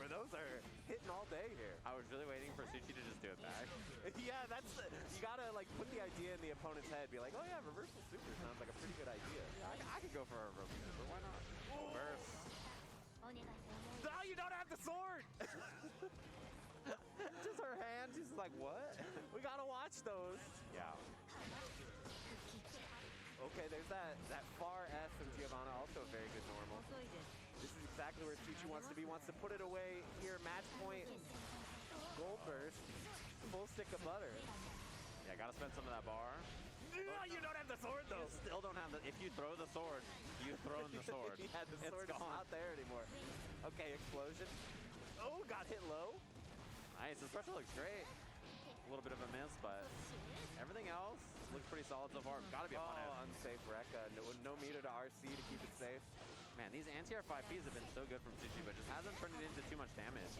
super. Those are hitting all day here. I was really waiting for Suchi to just do it back. Yeah, that's you gotta like put the idea in the opponent's head. Be like, oh yeah, reversal super sounds like a pretty good idea. Yeah, I could go for a reversal super. Why not? Reverse. No, you don't have the sword. Just her hand. She's like, what? We gotta watch those. Yeah. Okay, there's that far S from Giovanna, also a very good normal. This is exactly where Suchi wants to be. Wants to put it away here. Match point. Gold burst. Full stick of butter. Yeah, gotta spend some of that bar. No, you don't have the sword though. You still don't have the. If you throw the sword, you've thrown the sword. Yeah, the sword is not there anymore. Okay, explosion. Oh, got hit low. Nice. The special looks great. A little bit of a miss, but everything else looks pretty solid so far. Gotta be a fun edge. Unsafe wreck. No meter to RC to keep it safe. Man, these anti-air 5Ps have been so good from Suchi, but just hasn't turned it into too much damage.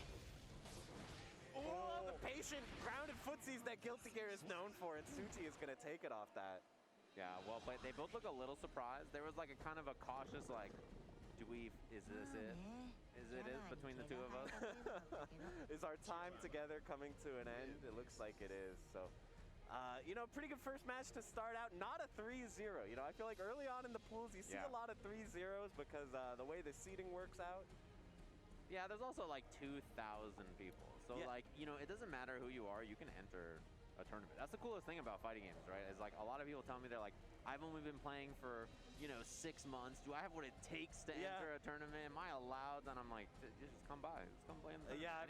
Oh, the patient grounded footsies that Guilty Gear is known for, and Suchi is going to take it off that. Yeah, well played. They both look a little surprised. There was like a kind of a cautious, like, is this it? Is it between the two of us? Is our time together coming to an end? It looks like it is. So, you know, pretty good first match to start out. Not a 3-0. You know, I feel like early on in the pools, you see a lot of 3-0s because the way the seeding works out. Yeah, there's also like 2,000 people. So like, you know, it doesn't matter who you are, you can enter a tournament. That's the coolest thing about fighting games, right? Is like a lot of people tell me they're like, I've only been playing for, you know, 6 months. Do I have what it takes to enter a tournament? Am I allowed? And I'm like, just come by. Just come play in the Yeah,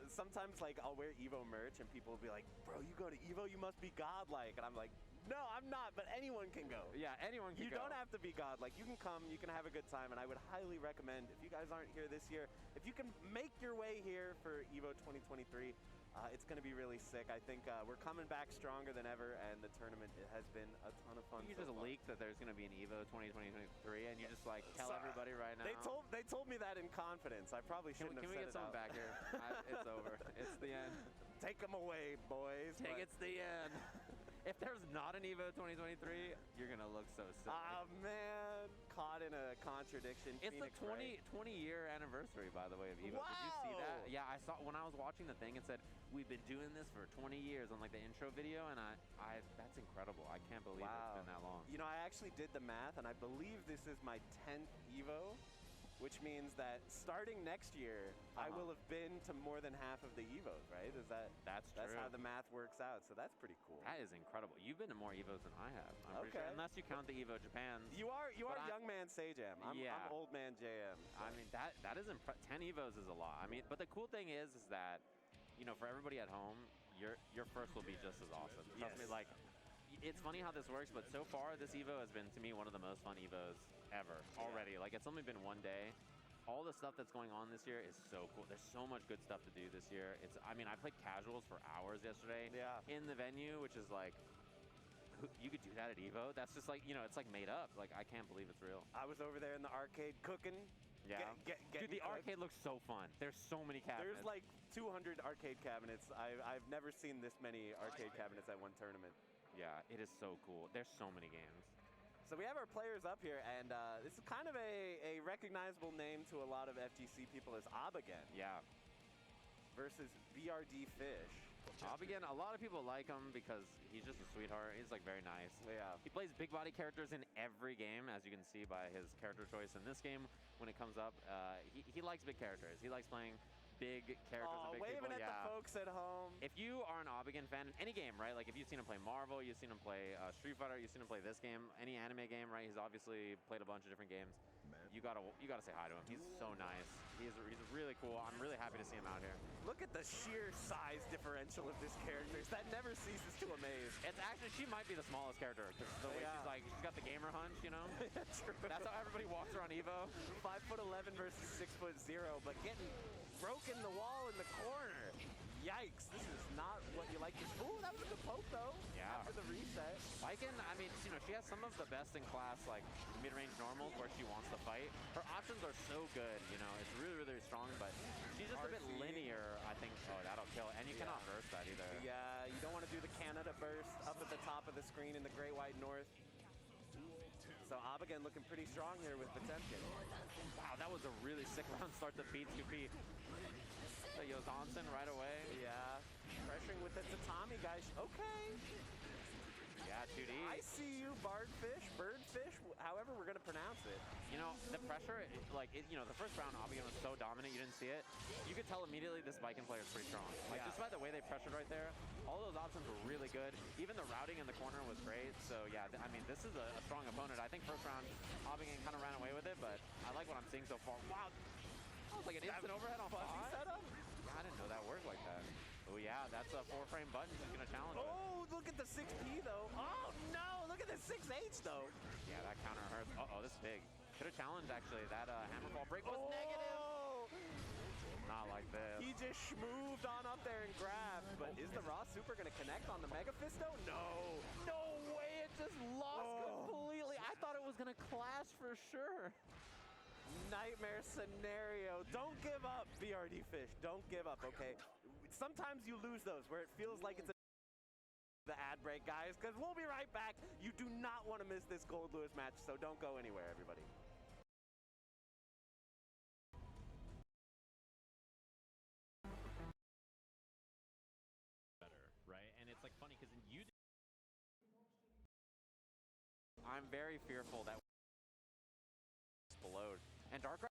sometimes like I'll wear Evo merch and people will be like, bro, you go to Evo, you must be godlike. And I'm like, no, I'm not, but anyone can go. Yeah, anyone can go. You don't have to be godlike. You can come, you can have a good time, and I would highly recommend, if you guys aren't here this year, if you can make your way here for Evo 2023, it's going to be really sick. I think we're coming back stronger than ever, and the tournament has been a ton of fun. You just leaked that there's going to be an Evo 2023, and you just like tell everybody right now. They told me that in confidence. I probably shouldn't have said it. Can we get someone back here? It's over. It's the end. Take them away, boys. It's the end. If there's not an Evo 2023, you're going to look so silly. Ah, man. Caught in a contradiction. It's Phoenix, the 20-year anniversary, by the way, of Evo. Wow. Did you see that? Yeah, I saw when I was watching the thing, it said, we've been doing this for 20 years on like the intro video, and I that's incredible. I can't believe it's been that long. You know, I actually did the math, and I believe this is my 10th Evo, which means that starting next year, I will have been to more than half of the Evos, right? That's true. That's how the math works out, so that's pretty cool. That is incredible. You've been to more Evos than I have, I'm pretty sure, unless you count the Evo Japan. You are young man Sajam. I'm old man JM. So. I mean, that is 10 Evos is a lot. I mean, but the cool thing is that, you know, for everybody at home, your first will be just as awesome. Trust me, like, it's funny how this works, but so far this Evo has been, to me, one of the most fun Evos ever already. Like, it's only been one day. All the stuff that's going on this year is so cool. There's so much good stuff to do this year. I mean, I played casuals for hours yesterday in the venue, which is like, you could do that at Evo. That's just like, you know, it's like made up. Like, I can't believe it's real. I was over there in the arcade cooking. Yeah. Dude, the arcade looks so fun. There's so many cabinets. There's like 200 arcade cabinets. I've never seen this many arcade cabinets at one tournament. Yeah, it is so cool. There's so many games. So we have our players up here, and this is kind of a recognizable name to a lot of FGC people as Abigen. Yeah. Versus BRD Fish. Abigen, a lot of people like him because he's just a sweetheart. He's like very nice. Yeah. He plays big body characters in every game, as you can see by his character choice in this game. When it comes up, he likes big characters. He likes playing big characters and big waving people. at the folks at home. If you are an Abigen fan in any game, right? Like if you've seen him play Marvel, you've seen him play Street Fighter, you've seen him play this game, any anime game, right? He's obviously played a bunch of different games. You gotta say hi to him. He's so nice. He's really cool. I'm really happy to see him out here. Look at the sheer size differential of this character. That never ceases to amaze. It's actually, she might be the smallest character because the way she's got the gamer hunch, you know? True. That's how everybody walks around Evo. 5'11" versus 6'0", but getting broken the wall in the corner. Yikes, this is not what you like to see. Ooh, that was a good poke though. Yeah. After the reset. Lycan, I mean, you know, she has some of the best in class, like mid-range normals where she wants to fight. Her options are so good, you know, it's really, really strong, but she's just a bit linear, I think. Oh, that'll kill. And you cannot burst that either. Yeah, you don't want to do the Canada burst up at the top of the screen in the Great White North. So Abigen looking pretty strong here with Potemkin. Wow, that was a really sick basic round start to P2P. So Yozansen right away. Yeah, pressuring with the tatami, guys. Okay. Yeah, 2D. I see you, birdfish, however we're going to pronounce it. You know, the pressure, the first round, Abigail was so dominant, you didn't see it. You could tell immediately this Viking player is pretty strong. Like, just by the way they pressured right there, all those options were really good. Even the routing in the corner was great. So, yeah, I mean, this is a strong opponent. I think first round, Abigail kind of ran away with it, but I like what I'm seeing so far. Wow. That was like an instant overhead on fuzzy setup. Yeah, I didn't know that worked like that. Oh, yeah, that's a 4-frame button. He's going to challenge it. Oh, look at the 6P, though. Oh, no, look at the 6H, though. Yeah, that counter hurts. Uh-oh, this is big. Could have challenged, actually. That hammer ball break was negative. Not like this. He just schmooved on up there and grabbed. But is the raw super going to connect on the Mega Fisto? No. No way. It just lost completely. I thought it was going to clash for sure. Nightmare scenario. Don't give up, BRD Fish. Don't give up, okay? Sometimes you lose those where it feels like it's the ad break, guys, because we'll be right back. You do not want to miss this Gold Lewis match, so don't go anywhere, everybody. Better, right? And it's like funny because I'm very fearful that explode. And Darkrai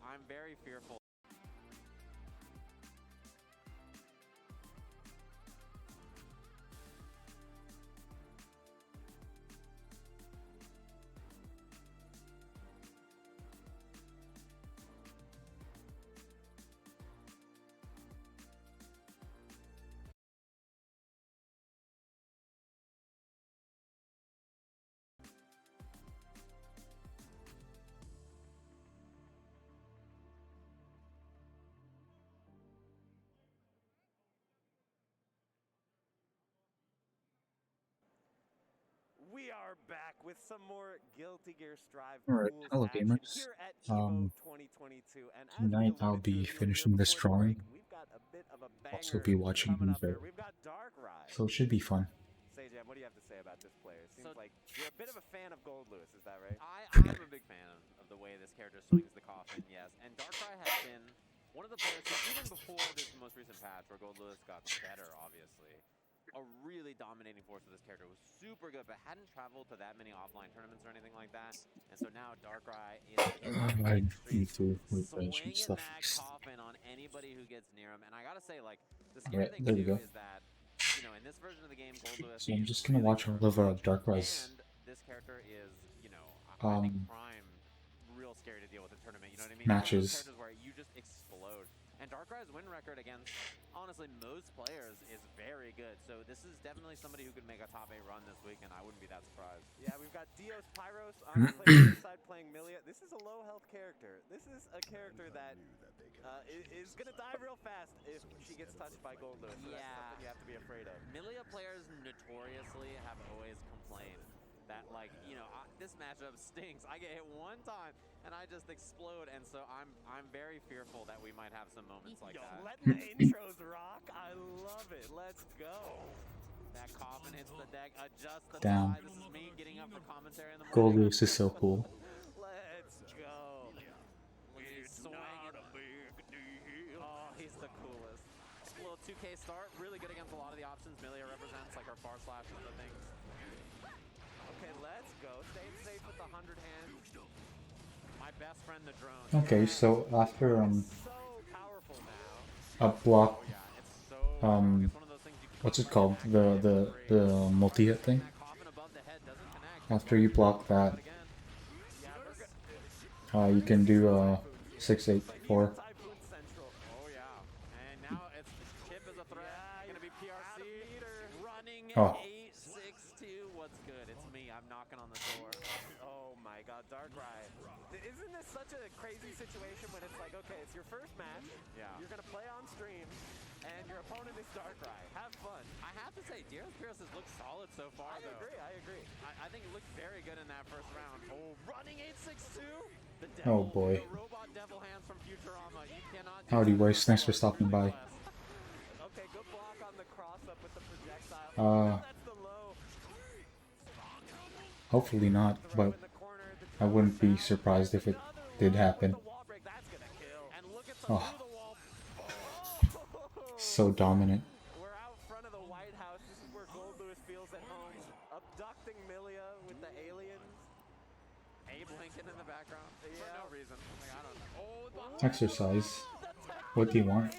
I'm very fearful. We are back with some more Guilty Gear Strive Alright, Pools hello action gamers. here at EVO 2022. And as we Tonight I'll alluded be to finishing this before the drawing. break, we've got a bit of a banger Also be watching coming up Evo. here. We've got Darkrai. So it should be fun. Sajam, what do you have to say about this player? Seems like you're a bit of a fan of Gold Lewis, is that right? I'm a big fan of the way this character swings the coffin, yes. And Darkrai has been one of the players who, even before this most recent patch where Gold Lewis got better, obviously, a really dominating force with this character. Was super good, but hadn't traveled to that many offline tournaments or anything like that. And so now Darkrai is I need to refresh swinging stuff. that coffin on anybody who gets near him. And I gotta say, like, the scary Alright, thing there we too go. is that, you know, in this version of the game, Gold Lewis So I'm is just gonna really watch all of Darkrai's and this character is, you know, I think prime, real scary to deal with in tournament. You know what I mean? matches. Characters where you just explode. And Darkrai's win record against, honestly, most players is very good. So this is definitely somebody who could make a top 8 run this week, and I wouldn't be that surprised. Yeah, we've got Dios Pyros on the player side playing Milia. This is a low health character. This is a character that is going to die real fast if she gets touched by Gold Lewis. So that's something you have to be afraid of. Milia players notoriously have always complained that, like, you know, this matchup stinks. I get hit one time and I just explode, and so I'm very fearful that we might have some moments like that. Letting the intros rock. I love it. Let's go. That coffin hits the deck. Adjust the Damn. die. This is me getting up for commentary in the morning. Gold Lewis is so cool. Let's go. He's swinging. Oh, he's the coolest. A little 2K start. Really good against a lot of the options Milia represents, like her far slashes and things. Okay, let's go. Stay safe with the 100 hands. My best friend, the drone. Okay, so after So powerful now. a block, Yeah, it's so it's one of those things you can what's it called? The multi-hit thing. that coffin above the head doesn't connect. After you block that, Again, Yeah, we're you can do 6-8-4. Typhoon Central. oh yeah. And now it's Chip is a threat. Gonna be PRC running Oh. 8-6-2. What's good? It's me. I'm knocking on the door. Oh my god, Darkrai. Isn't this such a crazy situation when it's like, okay, it's your first match, Yeah. you're gonna play on stream, and your opponent is Darkrai. Have fun. I have to say, Dearest Pierce has looked solid so far, I though. agree. I think it looked very good in that first round. Oh, running 8-6-2. The Oh, devil, boy. The robot devil hands from Howdy, Weiss. Thanks for stopping by. Okay, good block on the cross up with the projectile. Uh, That's the low. Hopefully not, Throw but in the corner. The I wouldn't be surprised if it did happen. the wall break. That's gonna kill. And look at the Oh, through the wall. so dominant. We're out front of the White House. This is where Gold Lewis feels at home. Abducting Milia with the aliens. Abe Lincoln in the background for Yeah. no reason. Like, I don't know. Oh, Exercise. What do you want? Oh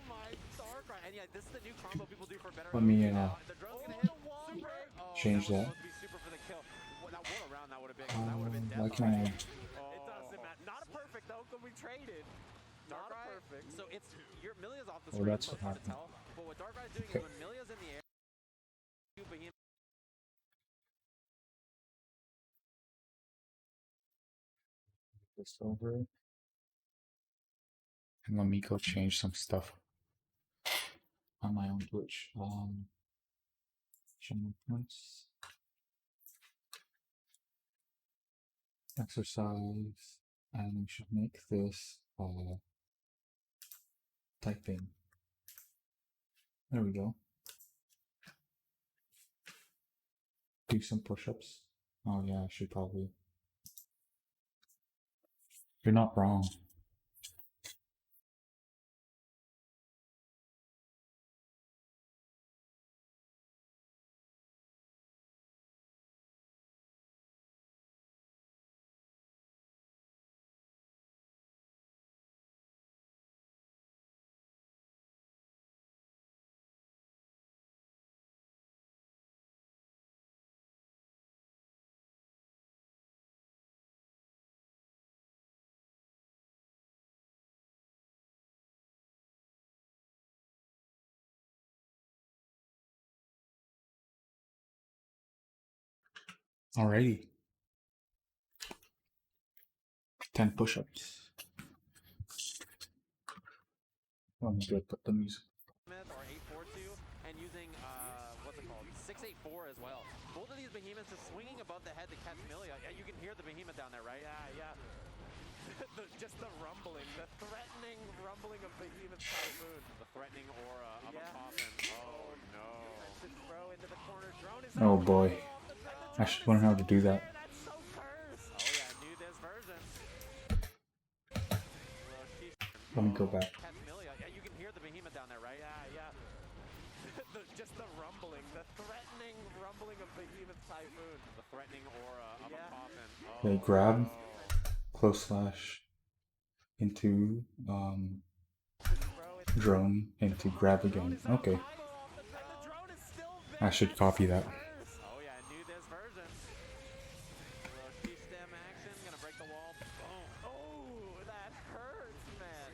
my Darkrai. And yeah, this is the new combo people do for better. Let me the drone's gonna hit. Super. Oh, change that. Supposed to be super for the kill. That one around that would have been. That would have been Why death. can I? It doesn't matter. Not a perfect though, because we traded. Not a Darkrai. perfect. So it's Milia's off the Oh, screen. that's So what it's hard to happened. tell. But what Darkrai's doing Okay. is when Milia's in the air, Behemoth. This over. And let me go change some stuff on my own Twitch. Channel points. Exercise. And we should make this typing. There we go. Do some push-ups. Oh yeah, I should probably. You're not wrong. Alrighty. 10 push-ups. Let me go put the music. Or 842 and using what's it called, 684 as well. Both of these behemoths are swinging above the head to catch Milia. Yeah, you can hear the behemoth down there, right? Yeah. Just the rumbling, the threatening rumbling of Behemoth Typhoon. The threatening aura of Yeah. a coffin. Oh no. Just throw into the corner. Drone is Oh boy. the I should learn how to do that. That's so cursed. Oh yeah, I knew this version. Let me go back. Catch Milia. Yeah, you can hear the behemoth down there, right? Yeah. Just the rumbling, the threatening rumbling of Behemoth Typhoon. The threatening aura of a coffin. Okay, grab, close slash into drone into grab again. Okay. I should copy that. Oh yeah, I knew this version. A little key stem action, gonna break the wall. Boom. Oh, that hurts, man.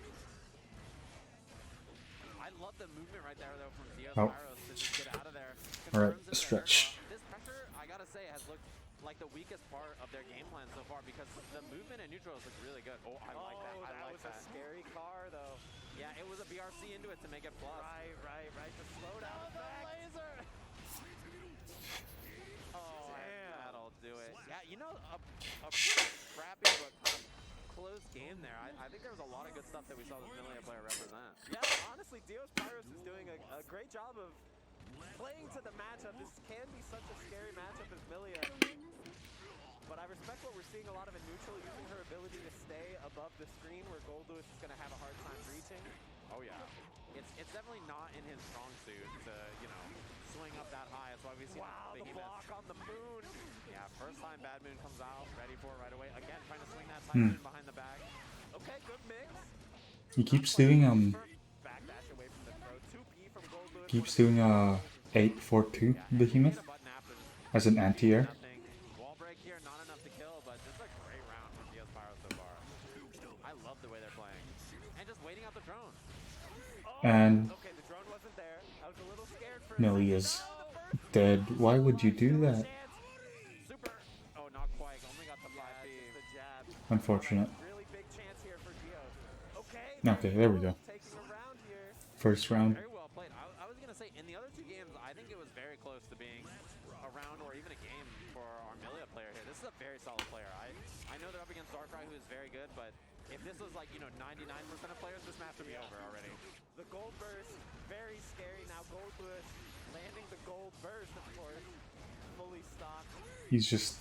I love the movement right there though from Dios Oh. Pyros to just get out of there. Alright, Confirms it stretch. that this pressure, I gotta say, has looked like the weakest part of their game plan so far because the movement and neutral has looked really good. Oh, I like that. I That like was that. a scary car, though. Yeah, it was a BRC into it to make it plus. Right. The slowdown effect. Laser. Oh, Damn. that'll do it. Yeah, you know, a pretty scrappy but kind of close game there. I think there was a lot of good stuff that we saw this Milia player represent. Yeah, honestly, Dios Pyros is doing a great job of playing to the matchup. This can be such a scary matchup as Milia. But I respect what we're seeing a lot of in neutral, using her ability to stay above the screen where Gold Lewis is going to have a hard time reaching. Oh yeah, it's definitely not in his strong suit to swing up that high. That's why we see The block on the moon. Yeah, first time Bad Moon comes out, ready for it right away. Again, trying to swing that Typhoon behind the back. Okay, good mix. He keeps doing Backdash away from the throw. 2P from Gold Lewis. keeps doing 842 behemoth as an anti-air. Wall break here, not enough to kill, but this is a great round from Dios Pyro so far. I love the way they're playing. And just waiting out the drone. And Okay, the drone wasn't there. I was a little scared for Millie is dead. Why would you do that? Super. Oh, not quite. Only got the 5P. the jab. Unfortunate. Really big chance here for Dios. Okay. Okay, there we go. Taking a round here. First round. Very well played. I was going to say, in the other two games, I think it was very close to being a round or even a game for our Milia player here. This is a very solid player. I know they're up against Darkrai, who is very good, but if this was like, you know, 99% of players, this match would be over already. The gold burst, very scary. Now Gold Lewis landing the gold burst, of course. Fully stocked. He's just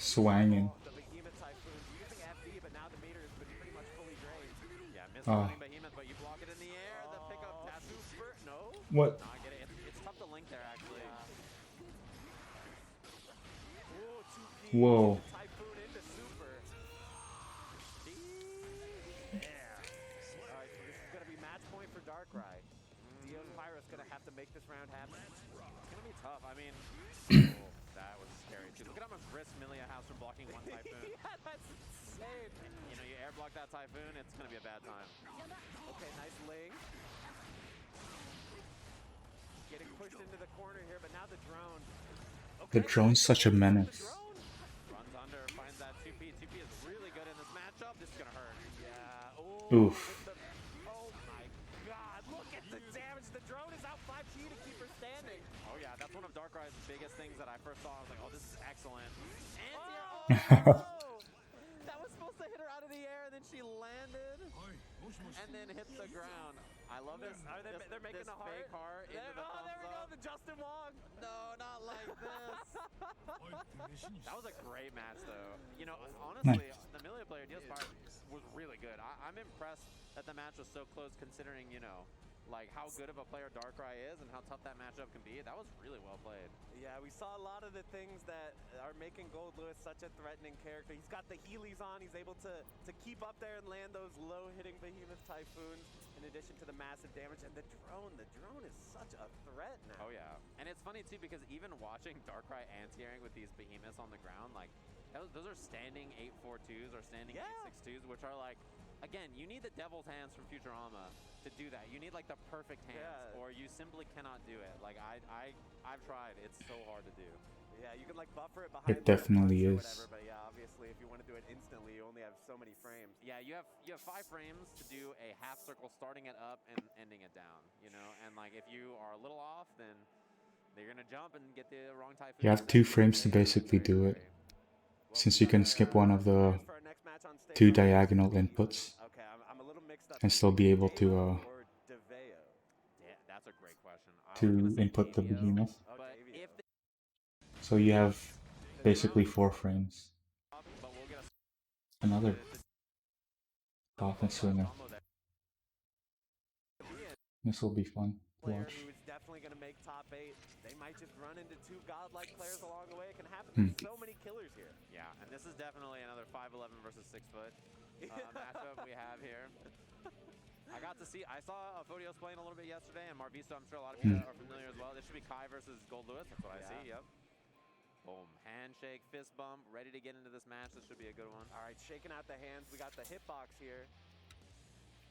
swanging. The Behemoth Typhoon using FD, but now the meter has been pretty much fully drained. Yeah, misloading Behemoth, but you block it in the air. The pickup tattoo spurt. No. What? Nah, I get it. It's tough to link there, actually. Ooh, 2P. Whoa. Typhoon into super. Yeah. Alright, so this is going to be match point for Darkrai. Dio's Pyro's going to have to make this round happen. It's gonna be tough. I mean, that was scary too. Look at how much risk Milia has from blocking one Typhoon. Yeah, that's insane. You know, you air block that Typhoon, it's gonna be a bad time. Okay, nice ling. Getting pushed into the corner here, but now the drone. The drone's such a menace. Runs under, finds that 2P. 2P is really good in this matchup. This is gonna hurt. Yeah. Ooh, Oof. oh my god, look at the damage. The drone is out 5G to keep her standing. Oh yeah, that's one of Darkrai's biggest things that I first saw. I was like, oh, this is excellent. And That was supposed to hit her out of the air, and then she landed, and then hit the ground. I love this. They're making this a heart. fake heart into the Oh, there we go, thumbs the Justin Wong. No, not like this. That was a great match, though. You know, honestly, the Milia player, Diospire, was really good. I'm impressed that the match was so close, considering, you know, like how good of a player Darkrai is and how tough that matchup can be. That was really well played. Yeah, we saw a lot of the things that are making Gold Lewis such a threatening character. He's got the Heelys on. He's able to keep up there and land those low-hitting Behemoth Typhoons in addition to the massive damage. And the drone is such a threat now. Oh, yeah. And it's funny, too, because even watching Darkrai anti-airing with these Behemoths on the ground, like, those are standing 8-4-2s or standing 8-6-2s, which are like, again, you need the devil's hands from Futurama to do that. You need like the perfect hands, or you simply cannot do it. Like I've tried. It's so hard to do. Yeah, you can like buffer it behind. It definitely is. Whatever, but yeah, obviously, if you want to do it instantly, you only have so many frames. Yeah, you have 5 frames to do a half circle, starting it up and ending it down. You know, and like if you are a little off, then they're gonna jump and get the wrong Typhoon. You have 2 frames to basically do it, since you can skip one of the 2 diagonal inputs and still be able to That's a great question. input the Behemoth. So you have basically 4 frames. Another offense swinger. This will be fun to watch. Who's definitely going to make top 8. They might just run into 2 godlike players along the way. It can happen. There's so many killers here. Yeah, and this is definitely another 5'11" versus 6 foot matchup we have here. I saw Fodios playing a little bit yesterday, and Marviso, I'm sure a lot of people are familiar as well. This should be Kai versus Gold Lewis. That's what I see. Yep. Boom. Handshake, fist bump, ready to get into this match. This should be a good one. All right, shaking out the hands. We got the hitbox here.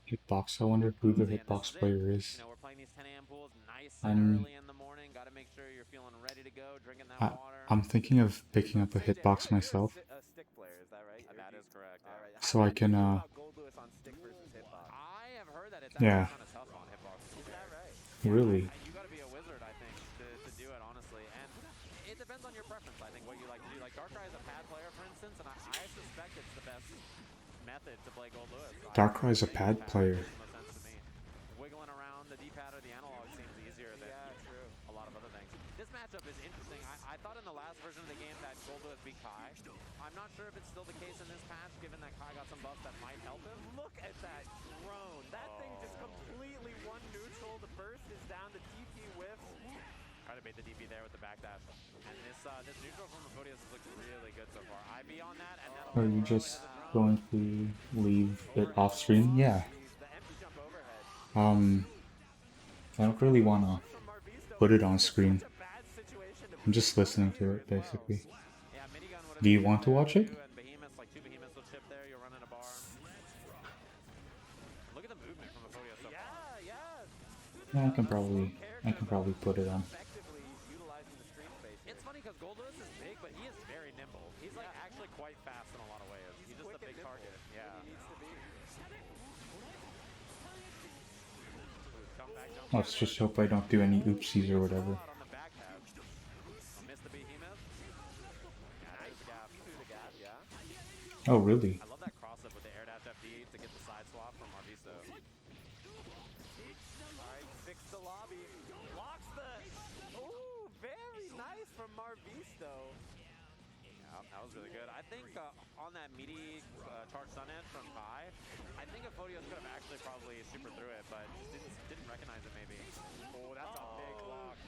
Hitbox. I wonder who the hitbox player is. You know, we're playing these 10 a.m. pools nice and early in the morning. Got to make sure you're feeling ready to go, drinking that water. I'm thinking of picking up a hitbox myself. A stick player, is that right? That is correct. All right. So I can Gold Lewis on stick versus hitbox. I have heard that it's actually kind of tough on hitbox. Is that right? Really? You got to be a wizard, I think, to do it, honestly. And it depends on your preference, I think, what you like to do. Like, Darkrai is a pad player, for instance, and I suspect it's the best method to play Gold Lewis. Darkrai is a pad player. Wiggling around the D-pad or the analog seems easier than a lot of other things. This matchup is interesting. I thought in the last version of the game that Gold Lewis beat Kai. I'm not sure if it's still the case in this patch, given that Kai got some buffs that might help him. Look at that drone. That thing just completely one neutral. The burst is down. The DP whiffs. Try to bait the DP there with the backdash. And this neutral from the Fodios looks really good so far. IB on that, and Are you just going to leave it off screen? Yeah. I don't really want to put it on screen. I'm just listening to it, basically. Do you want to watch it? Yeah, I can probably put it on. It's funny because Gold Lewis is big, but he is very nimble. He's like actually quite fast in a lot of ways. He's just a big target. Yeah. Let's just hope I don't do any oopsies or whatever. Nice gap. Oh, really? I love that cross up with the air dash FD. from Marvisto. Yeah, that was really good. I think on that meaty charge sun edge from Kai, I think if Photios could have actually probably super through it, but didn't recognize it maybe. Oh, that's a big block.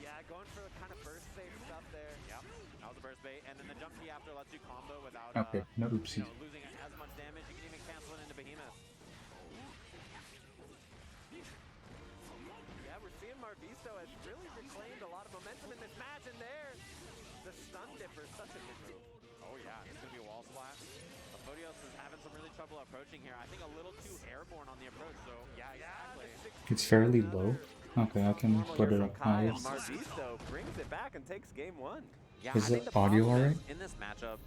Yeah, going for the kind of burst safe stuff there. Yep, that was a burst bait, and then the jump key after lets you combo without Okay, no oopsie. losing as much damage. You can even cancel it into Behemoth. Yeah, we're seeing Marvisto has really reclaimed a lot of momentum in this match, and there, the stun dipper, such a good move. Oh yeah, it's gonna be a wall splat. Photios is having some really trouble approaching here. I think a little too airborne on the approach, so yeah, exactly. It's fairly low. Okay, I can put it up higher. Marvisto brings it back and takes game 1. Yeah, Is I think the the audio problem alright? is, in this matchup,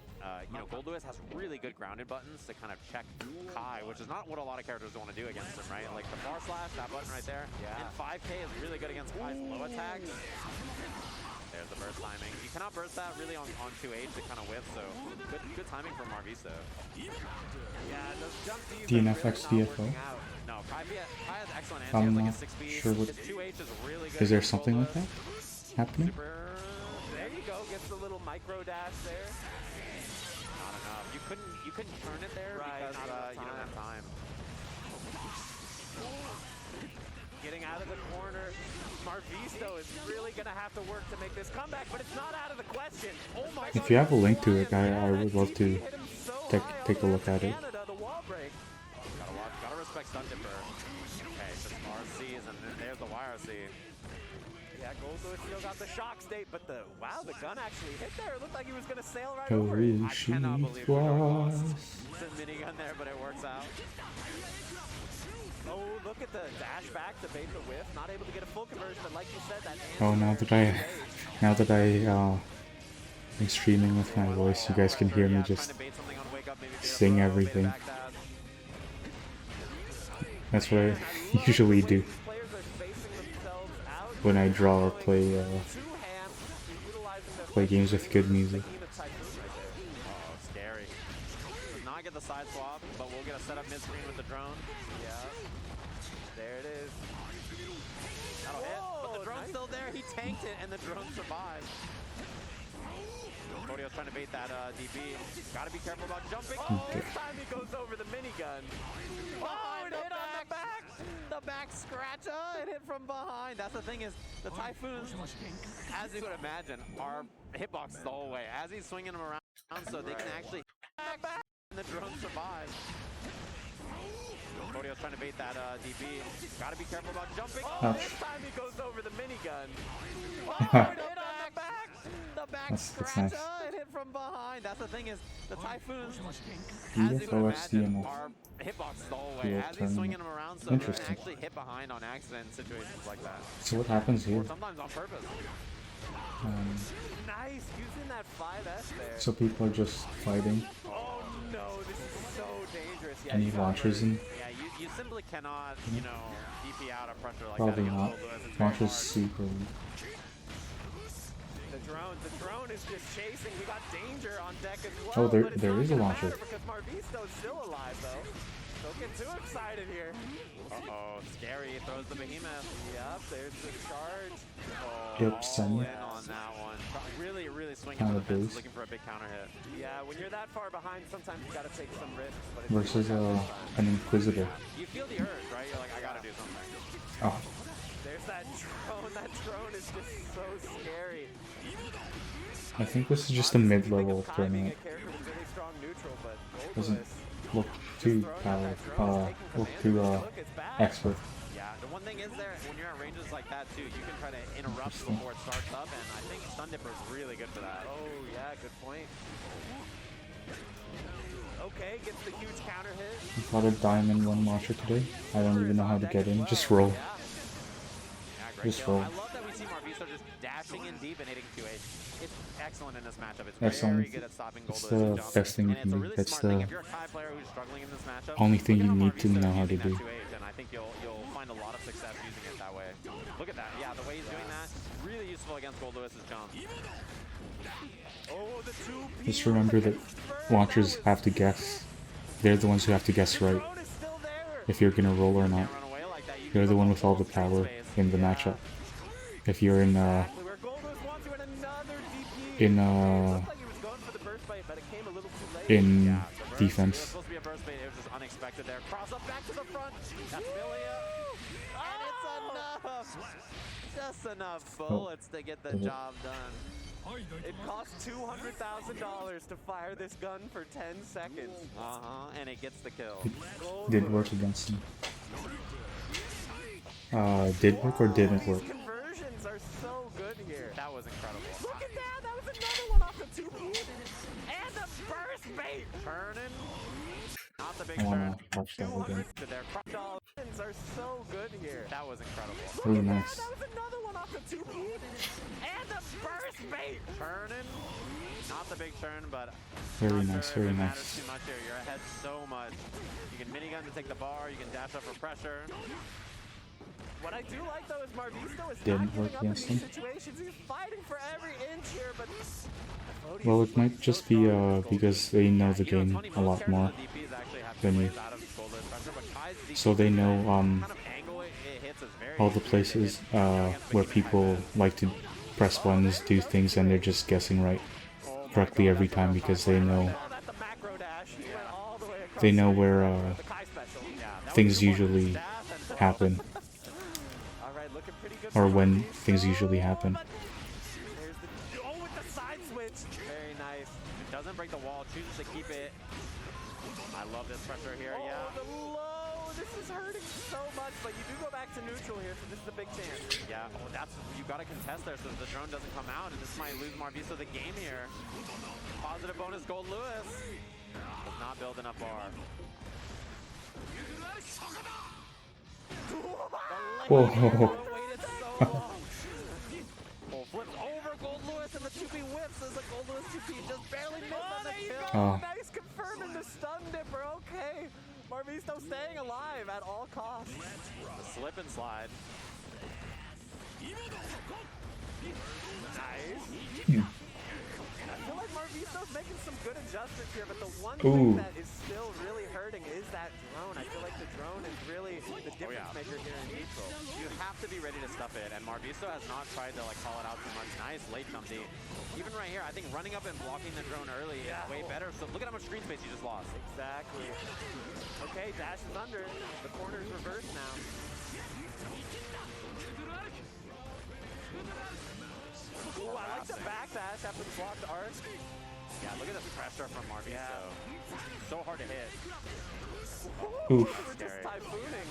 you know, Gold Lewis has really good grounded buttons to kind of check Kai, which is not what a lot of characters want to do against him, right? Like the bar slash, that button right there. Yeah. And 5K is really good against Kai's low attacks. There's the burst timing. You cannot burst that really on 2H to kind of whip, so good timing from Marvisto. Yeah, those jump Ds DNF are X really not DFO? working out. No, Kai has excellent I'm anti, like not his 6B. sure what- His 2H is really good. Is there against something Gold like that Lewis. happening? Super. There you go, gets the little micro dash there. Not enough. You couldn't turn it there Right, because not enough you don't have time. Getting out of the corner. Marvisto is really going to have to work to make this comeback, but it's not out of the question. Oh my If you have a link to it, I would love to take a look at it. Canada, the wall break. Gotta respect Stun Dipper. Okay, just RCs and then there's the YRC. Yeah, Gold Lewis still got the shock state, but wow, the gun actually hit there. It looked like he was going to sail right over. Who I she cannot believe we're going was. the minigun there, but it works out. Oh, look at the dash back to bait the whiff. Not able to get a full conversion, but like you said, that Oh, answer now that I am streaming with my voice, you guys can hear me just sing everything. That's what I usually do when I draw or play games with good music. Oh, scary. Does not get the side swap, but we'll get a setup mid-screen with the drone. Yeah. There it is. That'll hit, but the drone's still there. He tanked it, and the drone survived. Phodio's trying to bait that DB. Gotta be careful about jumping. Oh, this time he goes over the minigun. Oh, it hit on the back. The back scratch. It hit from behind. That's the thing is, the Typhoons, as you would imagine, are hitboxes the whole way. As he's swinging them around, so they can actually back, and the drone survives. Phodio's trying to bait that DB. Gotta be careful about jumping. Oh, this time he goes over the minigun. Oh, it hit on the back. The back That's scratch. nice. It hit from behind. That's the thing is, the Typhoons, as you would DFOS imagine, DNF. are hitboxes the whole way. Dual As he's tournament. swinging them around, so they can Interesting. actually hit behind on accident in situations like that. So what happens here? Or sometimes on purpose. Nice, using that 5S there. So people are just fighting. Oh no, this is so dangerous. Yeah, Any you got launchers in? Yeah, you simply cannot, you know, DP out a pressure like Probably that against not. Gold Lewis. It's very Launchers hard. super weak. The drone is just chasing. We got danger on deck as well. Oh, there- but it's there not is a gonna launcher. matter because Marvisto's still alive though. Don't get too excited here. Uh-oh, scary. He throws the behemoth. Yep, there's the charge. Oh, Yep, all send. in on that one. Really swinging Kinda for the fence, boost. looking for a big counter hit. Yeah, when you're that far behind, sometimes you gotta take some risks. But it's Versus an Inquisitor. You feel the urge, right? You're like, I gotta do something. Oh, there's that drone. That drone is just so scary. I think this is just a mid-level Kai being tournament. a character with really strong neutral, but Gold Doesn't Lewis look too expert. Yeah, the one thing is there, when you're at ranges like that too, you can try to interrupt before it starts up, and I think Stun Dipper is really good for that. Oh yeah, good point. Okay, gets the huge counter hit. I fought a diamond one launcher today. I don't even know how to get in. Just roll. Yeah, great Just kill. roll. I love that we see Marvisto just dashing in deep and hitting 2H. It's excellent in this matchup. It's Excellent. very good at stopping Gold It's Lewis' the jump. best thing you And can it's a do. really That's smart thing. the If you're a Kai player who's struggling in this matchup, only thing look you at how need to Marvisto's know how to using do. that 2H, and I think you'll find a lot of success using it that way. Look at that. Yeah, the way he's doing that, really useful against Gold Lewis's jump. Oh, the two Just remember that launchers have to guess. They're the ones who have to guess right drone is still there. if you're gonna roll or not. Run away like that. You They're can the put one with all the multiple power space. in the matchup. If you're in Exactly where Gold Lewis wants to, and in Looked like he was going for the burst bite, but it came a little too late. in Yeah, the burst, it was defense. supposed to be a burst bait. It was just unexpected there. Cross up back to the front. That's Milia. And it's enough. Just enough bullets to get the job done. It cost $200,000 to fire this gun for 10 seconds. And it gets the kill. Did work against him. Did work or didn't work? These conversions are so good here. That was incredible. Look at that! That was another one off the 2P. And the burst bait! Turning. Not the big I turn. wanna watch that again. To their Dolphins are so good here. That was incredible. Really Look at nice. that! That was another one off the 2P. And the burst bait! Turning. Not the big turn, but Very not nice, sure very if it nice. matters too much here. You're ahead so much. You can minigun to take the bar. You can dash up for pressure. What I do like though is Marvisto is Didn't not work giving up in against these him. situations. He's fighting for every inch here, but Well, it might just be because they know the You know, it's game funny, a most lot more characters in DPs actually have than you. plays out of goalless pressure, but Kai's DP So they know kind of angle it hits is very all the easy to places hit, against where big people type like to press buttons, do things, and they're just guessing right correctly every time because they know that's a macro dash. He went all the way across they know the where the Kai special. Yeah, that was things a good one. usually Staff and- happen, All right, looking pretty good. or for when Marvisto, things usually happen. but there's the with the side switch. Very nice. Doesn't break the wall, chooses to keep it. I love this pressure here, Oh, yeah. the low. This is hurting so much, but you do go back to neutral here, so this is a big chance. Yeah, oh, that's, you got to contest there so the drone doesn't come out, and this might lose Marvisto the game here. Positive bonus gold Lewis. Does not build enough bar. Whoa. Waited so long. Oh, flips over Gold Lewis, and the 2P whips as the Gold Lewis 2P just barely missed on the There you kill. go. Oh. Nice confirming the stun dipper. Okay. Marvisto staying alive at all costs. The slip and slide. Nice. I feel like Marvisto's making some good adjustments here, but the one Ooh. thing that is still really hurting is that drone. I feel like the drone is really the difference maker here in neutral. You have to be ready to stuff it, and Marvisto has not tried to like call it out too much. Nice late jump D. Even right here, I think running up and blocking the drone early is way better. So look at how much screen space you just lost. Exactly. Okay, dash is under. The corner's reversed now. Ooh, I like the backdash after the blocked arc. Yeah, look at this pressure from Marvisto. So hard to hit. Oof. We're just typhooning.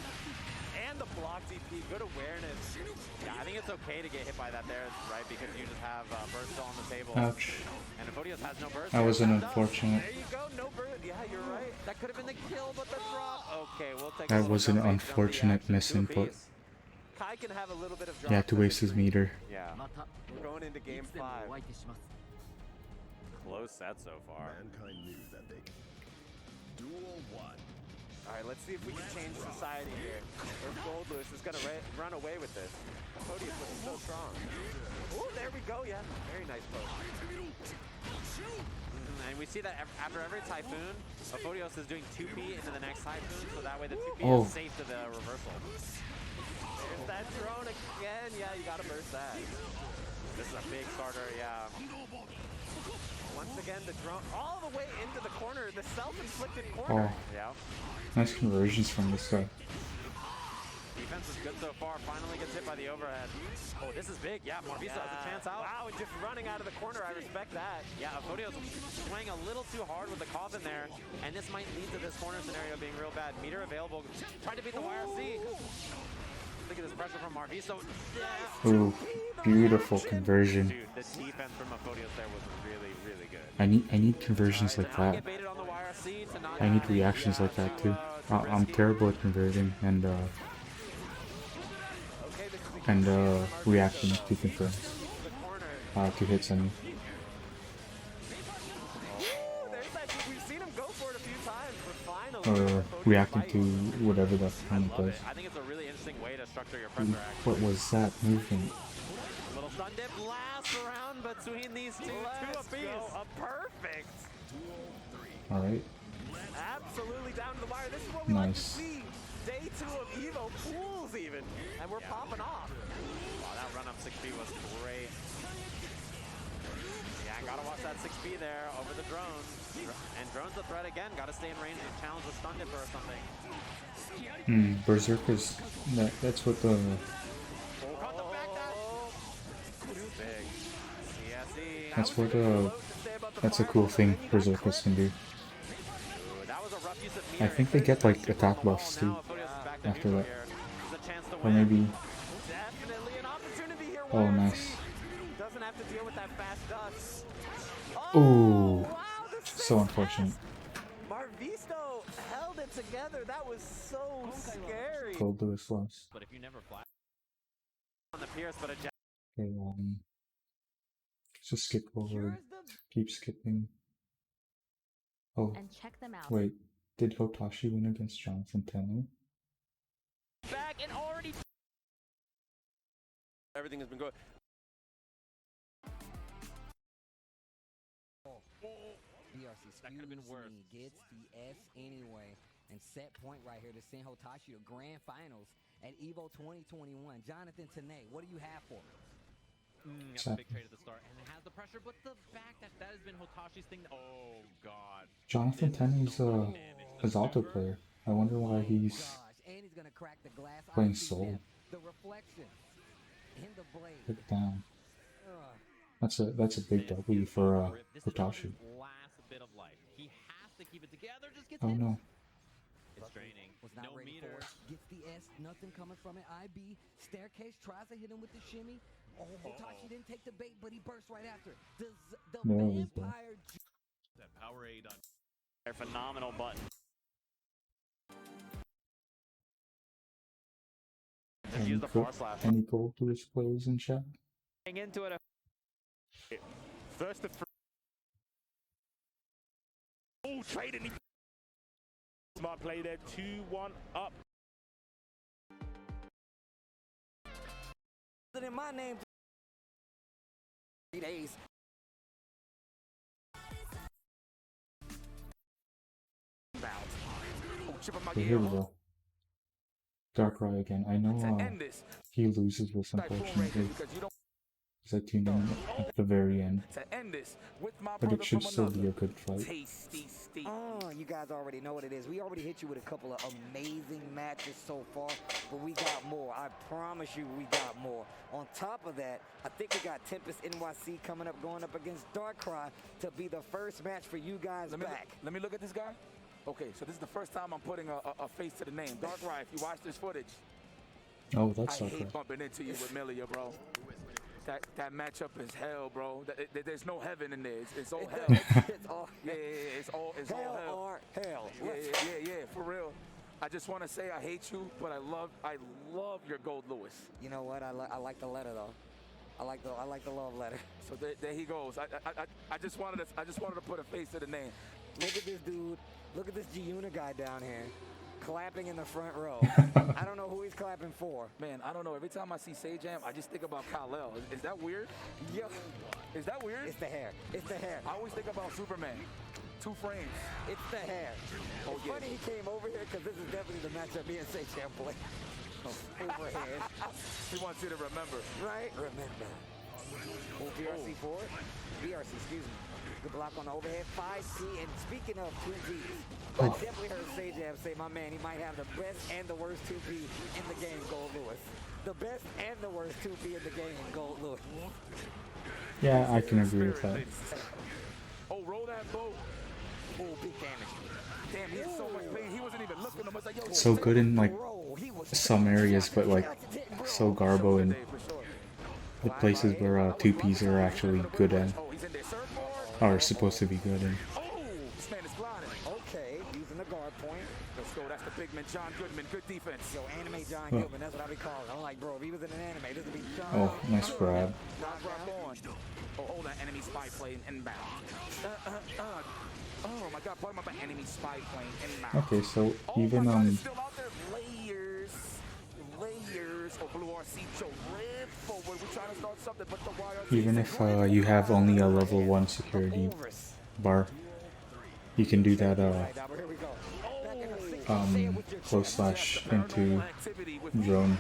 And the block DP, good awareness. Yeah, I think it's okay to get hit by that there, right? Because you just have burst still on the table. Ouch. And Epodius has no burst. That was here. an unfortunate. There you go, no burst. Yeah, you're right. That could have been the kill, but the drop. Okay, we'll take That a was little an jump bait, unfortunate jump reaction. misinput. 2 apiece. Kai can have a little bit of drop. He had to waste his meter. Yeah, We're going into game 5. close set so far. Mankind knew that they could. Duel 1. All right, let's see if we can change society here. Or if Gold Lewis is going to run away with this. Podium looking so strong. Oh, there we go, yeah. Very nice post. And we see that after every Typhoon, Epodios is doing 2P into the next Typhoon, so that way the 2P Oh. is safe to the reversal. There's that drone again. Yeah, you got to burst that. This is a big starter, yeah. Once again, the drone all the way into the corner, the self-inflicted corner. Oh, Yeah. nice conversions from this guy. Defense is good so far. Finally gets hit by the overhead. Oh, this is big. Yeah, Marvisto has a chance out. Wow, and just running out of the corner, I respect that. Yeah, Epodios swaying a little too hard with the coffin there, and this might lead to this corner scenario being real bad. Meter available. Tried to beat the YRC. Look at this pressure from Marvisto. Yeah. Ooh, beautiful conversion. Dude, the defense from Epodios there was really, really good. I need conversions like Now that. get baited on the YRC to not I need reactions like that too. I'm terrible at converting and Okay, this is the reacting to confirms, the corner. to hits. I mean, Ooh, there's that. We've seen him go for it a few times, but finally. or Epodius reacting bites. to whatever that opponent Love does. it. I think it's a really interesting way to structure your Ooh, pressure action. what was that movement? Little stun dip last round between these two. Let's Two apiece. go. A perfect. All right, Absolutely down to the wire. This is what we like to nice. see. Day 2 of Evo pools even, and we're popping off. Wow, that run up 6B was great. Yeah, gotta watch that 6B there over the drone. And drone's a threat again. Gotta stay in range and challenge with stun dipper or something. Berserkers. That's what the. Caught the back dash. Big. CSE. That's what That's a cool thing Berserkers can do. That was a rough use of I think they get like attack buffs too after that. Or maybe. Oh, nice. Doesn't have to deal with that fast dust. Oh, so unfortunate. Marvisto held it together. That was so scary. Gold Lewis lost. But if you never fly on the Pierce, but a Okay, just skip over. Keep skipping. Oh, And check them out. wait. Did Hotashi win against Jonathan Tenu? back and already. Everything has been good. That could have been worse. Gets the S anyway. And set point right here to send Hotashi to grand finals at EVO 2021. Jonathan Tene, what do you have for him? Got a big trade at the start, and it has the pressure, but the back that has been Hotashi's thing. Oh god. Jonathan Tenu's his auto player. I wonder why he's And he's gonna crack the glass. playing Soul. The reflection in the blade. Look down. Ugh. That's a big W for Hotashi. Last bit of life. He has to keep it together. Just gets Oh hit. no. It's draining. Was not No ready meter. for it. Gets the S, nothing coming from it. IB staircase tries to hit him with the shimmy. Oh, Hotashi didn't take the bait, but he burst right after. Does the There we go. vampire That Powerade on Their phenomenal button. Just Any use the far slash. Gold Lewis players in chat? Into it. first the oh trading. Smart play there, 2-1 up. in my name 3 days. Okay, here we go. Darkrai again. I know he loses this unfortunately. Because I tuned in at the very end. But it should still be a good fight. Oh, you guys already know what it is. We already hit you with a couple of amazing matches so far, but we got more. I promise you we got more. On top of that, I think we got Tempest NYC coming up, going up against Darkrai to be the first match for you guys back. Let me look at this guy. Okay, so this is the first time I'm putting a face to the name. Darkrai, if you watch this footage, Oh, that's I Darkrai. hate bumping into you with Melia, bro. That matchup is hell, bro. There's no heaven in there. It's all hell. It's all It's all hell hell. or hell. Yeah, for real. I just want to say I hate you, but I love your Gold Lewis. You know what? I like the letter though. I like the love letter. So there he goes. I just wanted to put a face to the name. Look at this dude. Look at this Giuna guy down here, clapping in the front row. I don't know who he's clapping for. Man, I don't know. Every time I see Sajam, I just think about Kal-El. Is that weird? Yo, Is that weird? it's the hair. It's the hair. I always think about Superman. 2 frames. It's the hair. Oh, It's yeah. funny he came over here because this is definitely the matchup me and Sajam play. Overhead, He wants you to remember. right? Remember. Oh, BRC forward. BRC, excuse me. Good block on the overhead. 5P, and speaking of 2Ps, I definitely heard Sajam say, my man, he might have the best and the worst 2P in the game, Gold Lewis. The best and the worst 2P in the game, Gold Lewis. Yeah, I can agree with that. Oh, roll that boat. Oh, big damage. Damn, he had so much pain. He wasn't even looking. I was like, yo, So good in like Bro, he was some areas, but like so garbo in for sure. the places where 2Ps are actually good at, Oh, he's in there. Surfboard. are supposed to be good in. Oh, this man is gliding. okay, using the guard point. Let's go. That's the big man, John Goodman. Good defense. Yo, anime John Oh. Gilman, that's what I be calling. I'm like, bro, if he was in an anime, this would be John. Oh, nice grab. Rock on. Oh, hold that enemy spy plane inbound. Oh my God, pardon my bad. Enemy spy plane inbound. Okay, so Oh even my God, it's still out there. Layers. Oh, Blue RC Joe, rip forward. We're trying to start something, but the YRC even if you have only a level 1 security bar, you can do that Right, now, here we go. Back in the 6 close slash into drone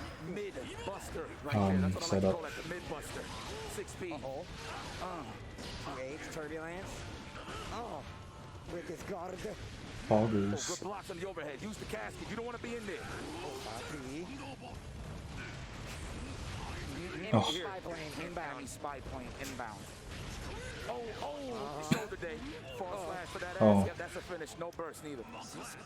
setup. Turbulence. Oh, with this guard. Poggers. Good blocks on the overhead. Use the casket. You don't want to be in there. Oh. Spy plane inbound. Spy plane inbound. Shoulder day. False slash for that ass. Oh. Yep, that's a finish. No burst neither.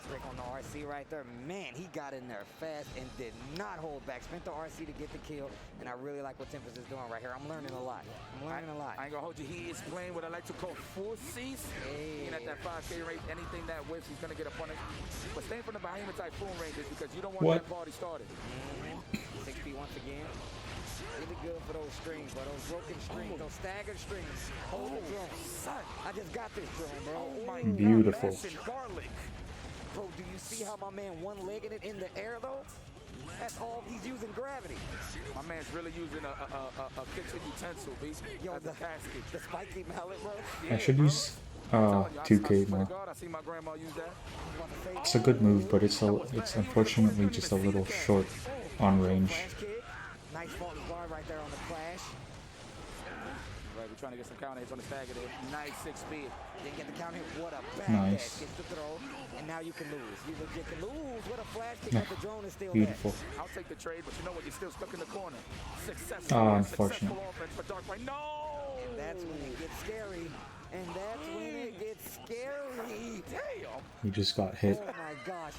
Trick on the RC right there. Man, he got in there fast and did not hold back. Spent the RC to get the kill, and I really like what Tempest is doing right here. I'm learning a lot. I ain't gonna hold you. He is playing what I like to call forces. Being at that 5K rate, anything that whips, he's gonna get a punish. But staying from the Behemoth Typhoon ranges because you don't want that party started. 6P once again. Really good for those strings, but those broken strings, those staggered strings. Hold the drone. Son, I just got this drone, bro. Oh my Beautiful. Garlic. Bro, do you see how my man one-legged it in the air, though? That's all he's using gravity. My man's really using a kitchen utensil, B. Yo, the casket. The spiky mallet, bro. I should use 2K more. I see my grandma use that. It's a good move, but it's unfortunately just a little short on range. Nice faultless guard right there on the flash. Right, we're trying to get some counter hits on the stagger there. Nice 6 speed. Didn't get the counter hit. What a bad Nice. Gets the throw, and now you can lose. You legit can lose. What a flash kick, No. but the drone is still Beautiful. there. I'll take the trade, but you know what? You're still stuck in the corner. Successful unfortunate. offense for Dark Right. No! And that's when it gets scary. And that's when it gets scary. Damn! He just got hit. Oh my gosh.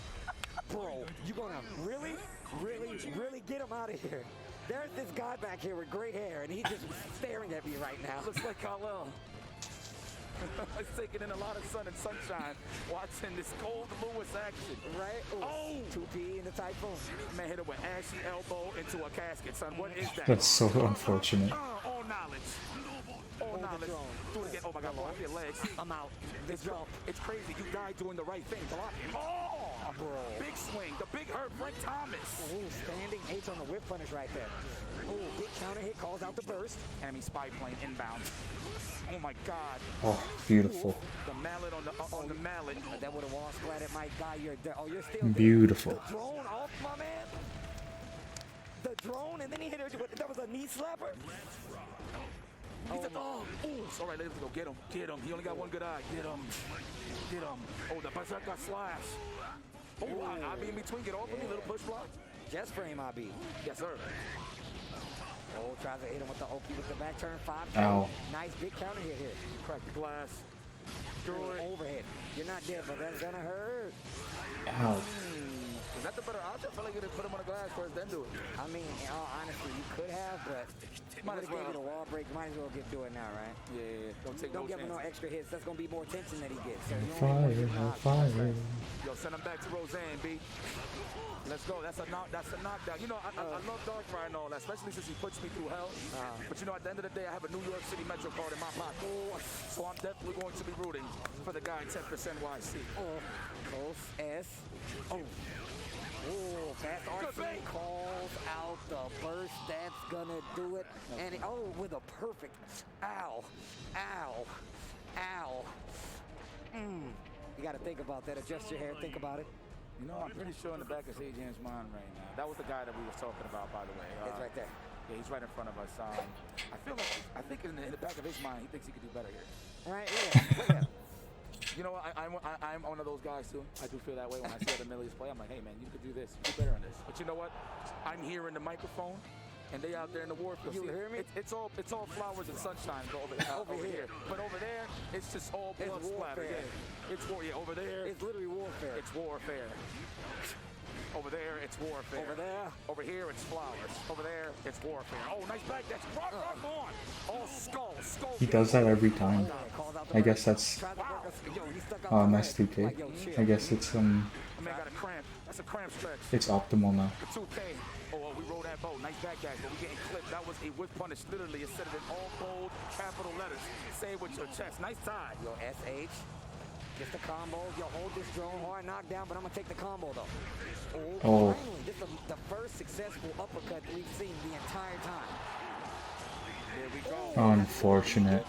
Bro, you gonna really get him out of here. There's this guy back here with great hair, and he's just staring at me right now. Looks like Kal-El. He's taking in a lot of sun and sunshine watching this cold Lewis action. Right? Ooh. 2P in the Typhoon. Man hit it with ashy elbow into a casket, son. What is that? That's so unfortunate. All knowledge. All knowledge. Do it again. Oh my God, block your legs. I'm out. It's crazy. You died doing the right thing. Block him. Oh, bro. Big swing. The big hurt. Frank Thomas. Ooh, standing H on the whip punish right there. Ooh, big counter hit calls out the burst. Enemy spy plane inbound. Oh my God. Oh, beautiful. The mallet on the mallet. That would have wall splatted my guy. You're still there. Beautiful. The drone off, my man. The drone, and then he hit her. That was a knee slapper. He's all right, let's go. Get him. Get him. He only got one good eye. Get him. Get him. Oh, the berserker slash. Oh, I be in between. Get off of me, little push block. Just frame IB. Yes, sir. Oh, tries to hit him with the OP with the back turn 5. Ow. Nice big counter hit here. Crack the glass. Overhead. You're not dead, but that's gonna hurt. Ow. Is that the better option? I feel like you put him on the glass first, then do it. I mean, in all honesty, you could have, but might as well give it a wall break. Might as well do it now, right? Yeah. Don't give him no extra hits. That's gonna be more tension that he gets. So Fire. Yo, send him back to Roseanne, B. Let's go. That's a knockdown. You know, I love Dark Ride and all that, especially since he puts me through hell. But you know, at the end of the day, I have a New York City Metro card in my pocket. So I'm definitely going to be rooting for the guy in 10% YC. Close S. Oh, fast RC calls out the burst. That's gonna do it. And with a perfect ow. You gotta think about that. Adjust your hair. Think about it. You know, I'm pretty sure in the back of Sajam's mind right now. That was the guy that we were talking about, by the way. It's right there. Yeah, he's right in front of us. I think in the back of his mind, he thinks he could do better here. Right? Yeah. You know what? I'm one of those guys too. I do feel that way when I see other millies play. I'm like, hey man, you could do this. You do better on this. But you know what? I'm here in the microphone, and they out there in the warfield. You hear me? It's all flowers and sunshine over here. But over there, it's just all blood splatter. Yeah. It's war. Yeah, over there. It's literally warfare. It's warfare. Over there, it's warfare. Over here, it's flowers. Over there, it's warfare. Oh, nice back. That's rock on. Oh, skull. He does that every time. I guess that's nice 2K. I guess it's Man got a cramp. That's a cramp stretch. it's optimal now. The 2K. Oh, we roll that boat. Nice back dash, but we getting clipped. That was a whip punish. Literally, it said it in all bold capital letters. Say it with your chest. Nice tie. Yo, SH. Just the combo. Yo, hold this drone hard knockdown, but I'm gonna take the combo though. Finally, this is the first successful uppercut we've seen the entire time. Unfortunate.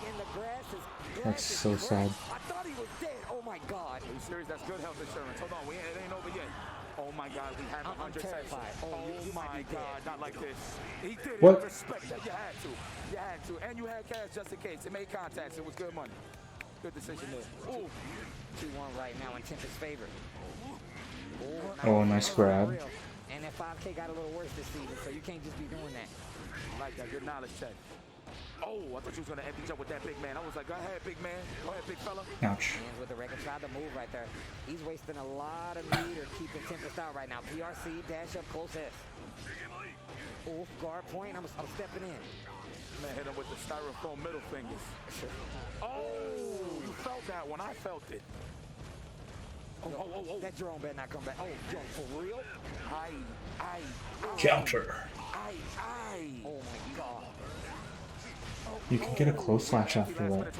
That's so sad. I thought he was dead. Oh my God. Are you serious? That's good health insurance. Hold on, it ain't over yet. Oh my God, we had 100 terrified. seconds. Oh, you my might be God, dead. not like this. He did it. What? Respect that. You had to. You had to. And you had cash just in case. It made contacts. It was good money. Good decision there. Ooh. 2-1 right now in Tempest's favor. Oh, nice grab. And that 5K got a little worse this season, so you can't just be doing that. I like that. Good knowledge check. Oh, I thought you was going to empty jump with that big man. I was like, go ahead, big man. Go ahead, big fella. Ouch. Hands with the record. Tried to move right there. He's wasting a lot of meter keeping Tempest out right now. PRC, dash up, close S. Oof, guard point. I'm stepping in. Man, hit him with the styrofoam middle fingers. Oh, you felt that one. I felt it. Oh. That drone better not come back. Oh, yo, for real? Counter. Oh my God. You can get a close slash after that.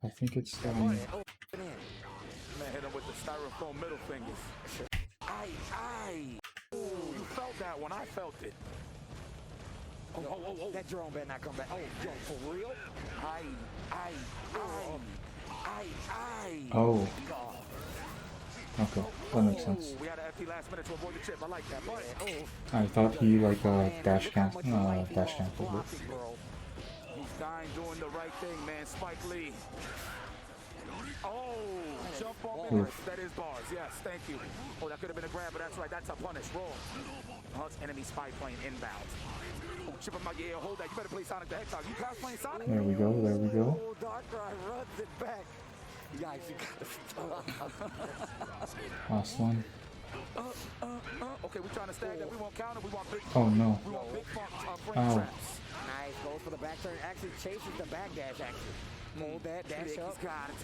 I think it's Man, hit him with the styrofoam middle fingers. Ooh, you felt that one. I felt it. Oh. That drone better not come back. Oh, yo, for real? Oh. Okay, that makes sense. We had an FT last minute to avoid the chip. I like that. But I thought he like dash canceled it. he's dying doing the right thing, man. Spike Lee. Oh, jump on bars. That is bars. Yes, thank you. Oh, that could have been a grab, but that's right. That's a punish. Roll. Hunt's enemy spy plane inbound. Oh, chip him out. Yeah, hold that. You better play Sonic the Hedgehog. You cosplaying Sonic? There we go. Oh, Darkrai runs it back. Yikes, you gotta stop. Last one. Okay, we're trying to stag that. We want counter. We want big. Oh no. We want big frame Ow. traps. Nice, goes for the back turn. Actually chases the back dash, actually. Hold that, dash up. He's got it.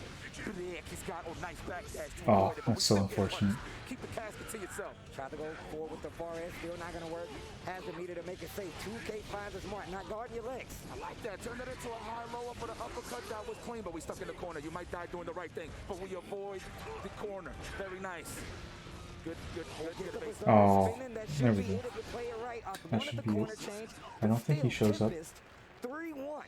He's got nice back dash. Oh, that's so unfortunate. Keep the casket to yourself. Tried to go forward with the far edge, still not gonna work. Has the meter to make it safe. 2K finds us smart, not guarding your legs. I like that. Turn that into a high low up for the uppercut. That was clean, but we stuck in the corner. You might die doing the right thing, but we avoid the corner. Very nice. Good. Oh, there we go. That should be it. I don't think he shows up 3-1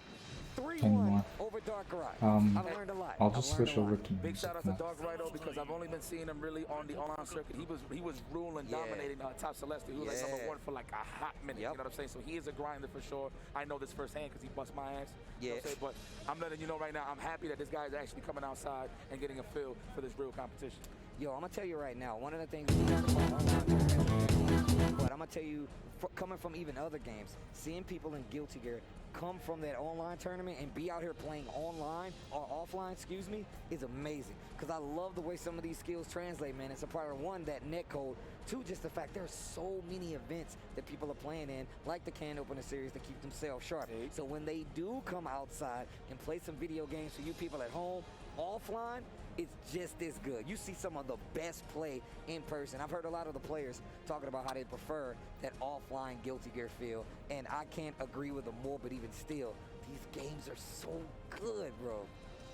anymore. over Darkrai. I've learned a lot. I'll just switch over to Big music shout out to now. Darkrai though, because I've only been seeing him really on the online circuit. He was ruling, dominating Top Celestial. He was like #1 for like a hot minute. You know what I'm saying? So he is a grinder for sure. I know this firsthand because he bust my ass. You know what I'm saying? But I'm letting you know right now, I'm happy that this guy is actually coming outside and getting a feel for this real competition. Yo, I'm gonna tell you right now, one of the things we talk about online tournaments, but I'm gonna tell you, coming from even other games, seeing people in Guilty Gear come from that online tournament and be out here playing online or offline, excuse me, is amazing. Because I love the way some of these skills translate, man. It's a part of one, that netcode, two, just the fact there's so many events that people are playing in, like the Can Opener series, to keep themselves sharp. So when they do come outside and play some video games for you people at home, offline, it's just as good. You see some of the best play in person. I've heard a lot of the players talking about how they prefer that offline Guilty Gear feel, and I can't agree with them more, but even still, these games are so good, bro.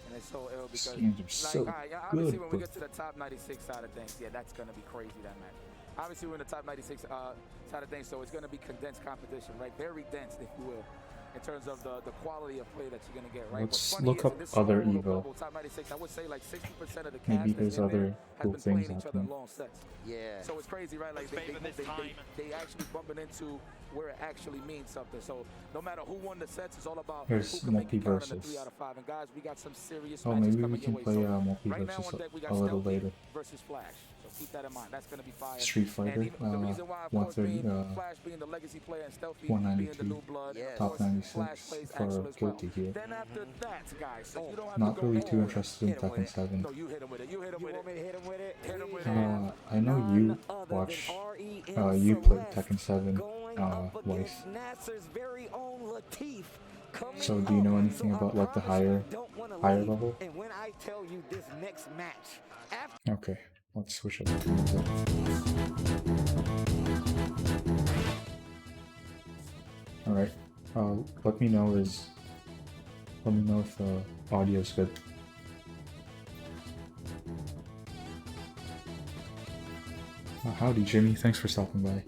And it's so ill because, so obviously when we good. get to the top 96 side of things, that's going to be crazy, that match. Obviously we're in the top 96 side of things, so it's going to be condensed competition, right? Very dense, if you will, in terms of the quality of play that you're going to get, right? Let's look up other Evo. Top 96, I would say like 60% of the Maybe cast there's that's in other there has cool been playing things each other in happening. long sets. Yeah. So it's crazy, right? Like they actually bumping into where it actually means something. So no matter who won the sets, it's all about There's who can make it count in the multiverses. 3 out of 5. And guys, we got some serious Oh, matches maybe we coming can your way. play So right now multiverses on deck, we got a little Stealthy later. versus Flash. So keep that in mind. That's going to be fire. Street Fighter, And even the reason why, of course, 130, being Flash being the legacy player and Stealthy being the 192, new blood, of top course, 96 Flash plays for actual as well. Guilty Gear. Then after that, guys, so you don't have Not to go really too anywhere. interested in Tekken 7. No, you hit him with it. You hit him with it. Want me to hit him with it? Hit him with it. I know you watch, you play Tekken 7 twice. So do you know anything about like the higher level? And when I tell you this next match, Okay, let's switch up the music. Alright, let me know if the audio's good. Howdy Jimmy, thanks for stopping by.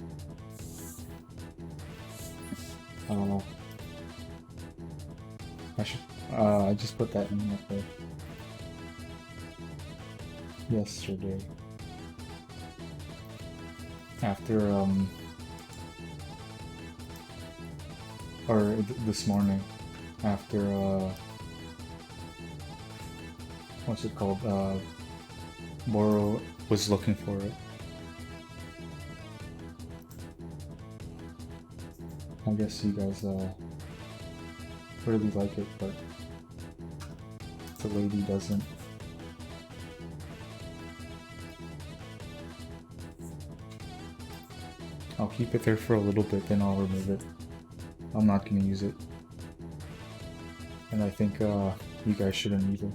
I just put that in there yesterday. After, or this morning, after, what's it called, Boro was looking for it. I guess you guys, really like it, but the lady doesn't. I'll keep it there for a little bit, then I'll remove it. I'm not gonna use it. And I think, you guys shouldn't either.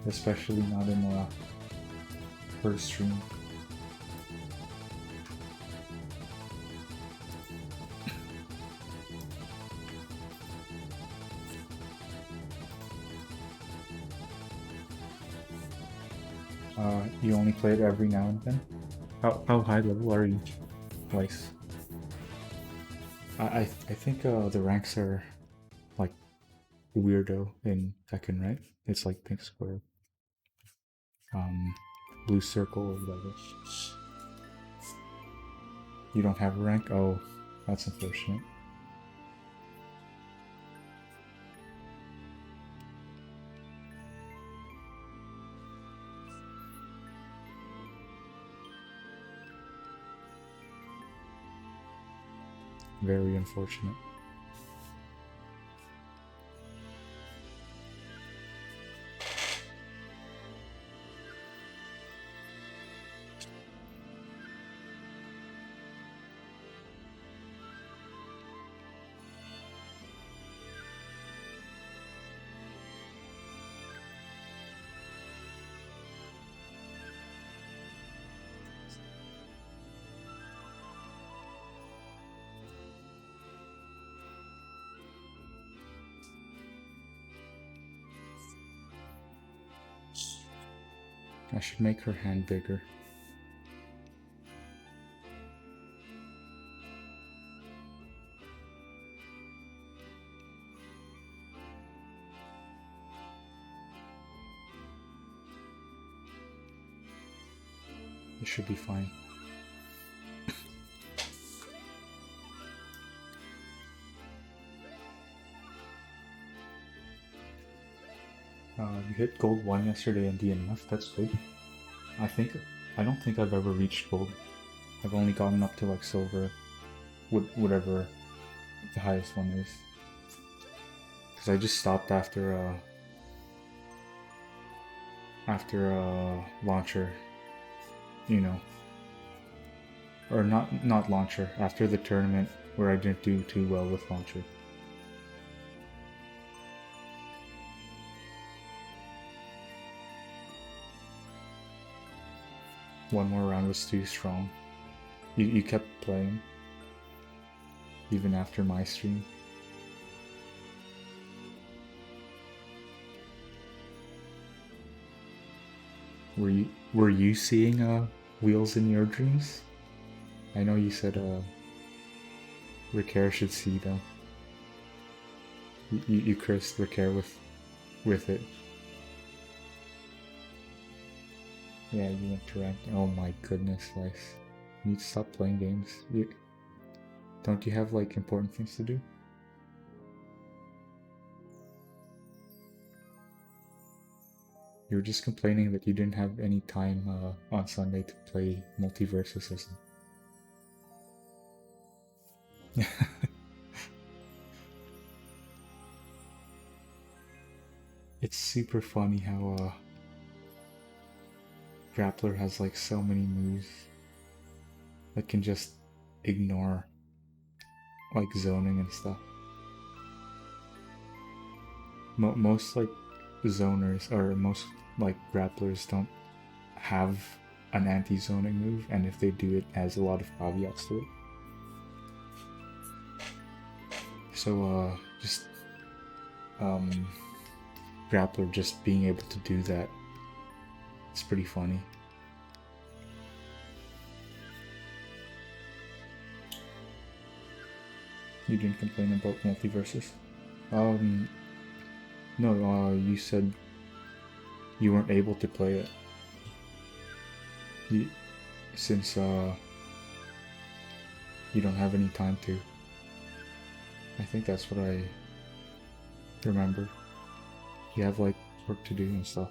Especially not in, first stream. You only play it every now and then? How high level are you, Weiss? I think the ranks are like weirdo in Tekken, right? It's like pink square, blue circle or whatever. You don't have a rank? Oh, that's unfortunate. Very unfortunate. I should make her hand bigger. It should be fine. You hit gold 1 yesterday in DNF, that's good. I don't think I've ever reached gold. I've only gotten up to like silver, whatever the highest one is. Because I just stopped after launcher, you know. Or not launcher, after the tournament where I didn't do too well with launcher. One more round was too strong. You kept playing, even after my stream. Were you seeing wheels in your dreams? I know you said Ricaire should see them. You cursed Ricaire with it. Yeah, you went to rank. Oh my goodness, Lice. You need to stop playing games. Don't you have like important things to do? You were just complaining that you didn't have any time on Sunday to play Multiverse Assistant. It's super funny how Grappler has like so many moves that can just ignore like zoning and stuff. Most like zoners or most like grapplers don't have an anti-zoning move, and if they do, it has a lot of caveats to it. So just Grappler just being able to do that, it's pretty funny. You didn't complain about multiverses. No, you said you weren't able to play it. Since you don't have any time to. I think that's what I remember. You have like work to do and stuff.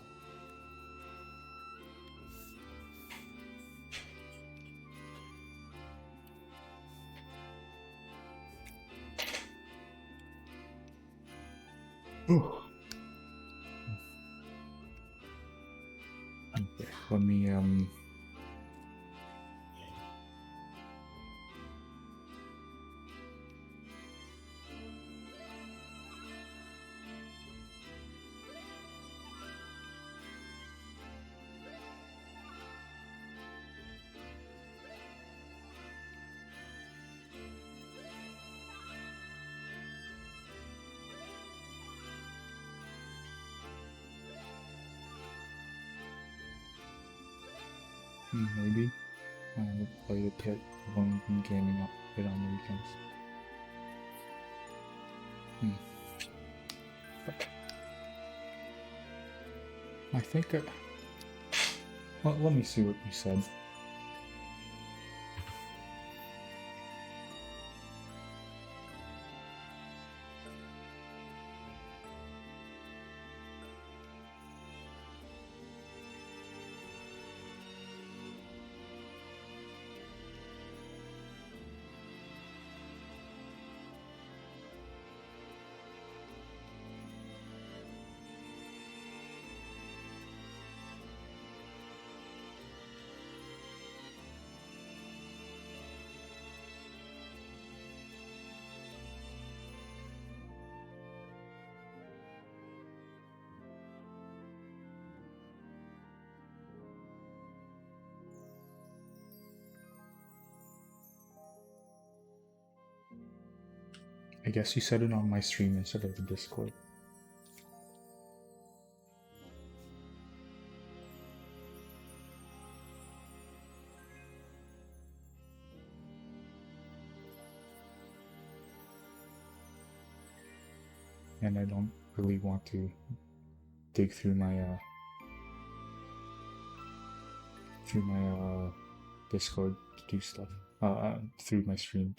Okay, let me maybe I'll play a bit when we've been gaming up a bit on the weekends. I think well, let me see what you said. I guess you said it on my stream instead of the Discord. And I don't really want to dig through my Discord to do stuff. Through my stream.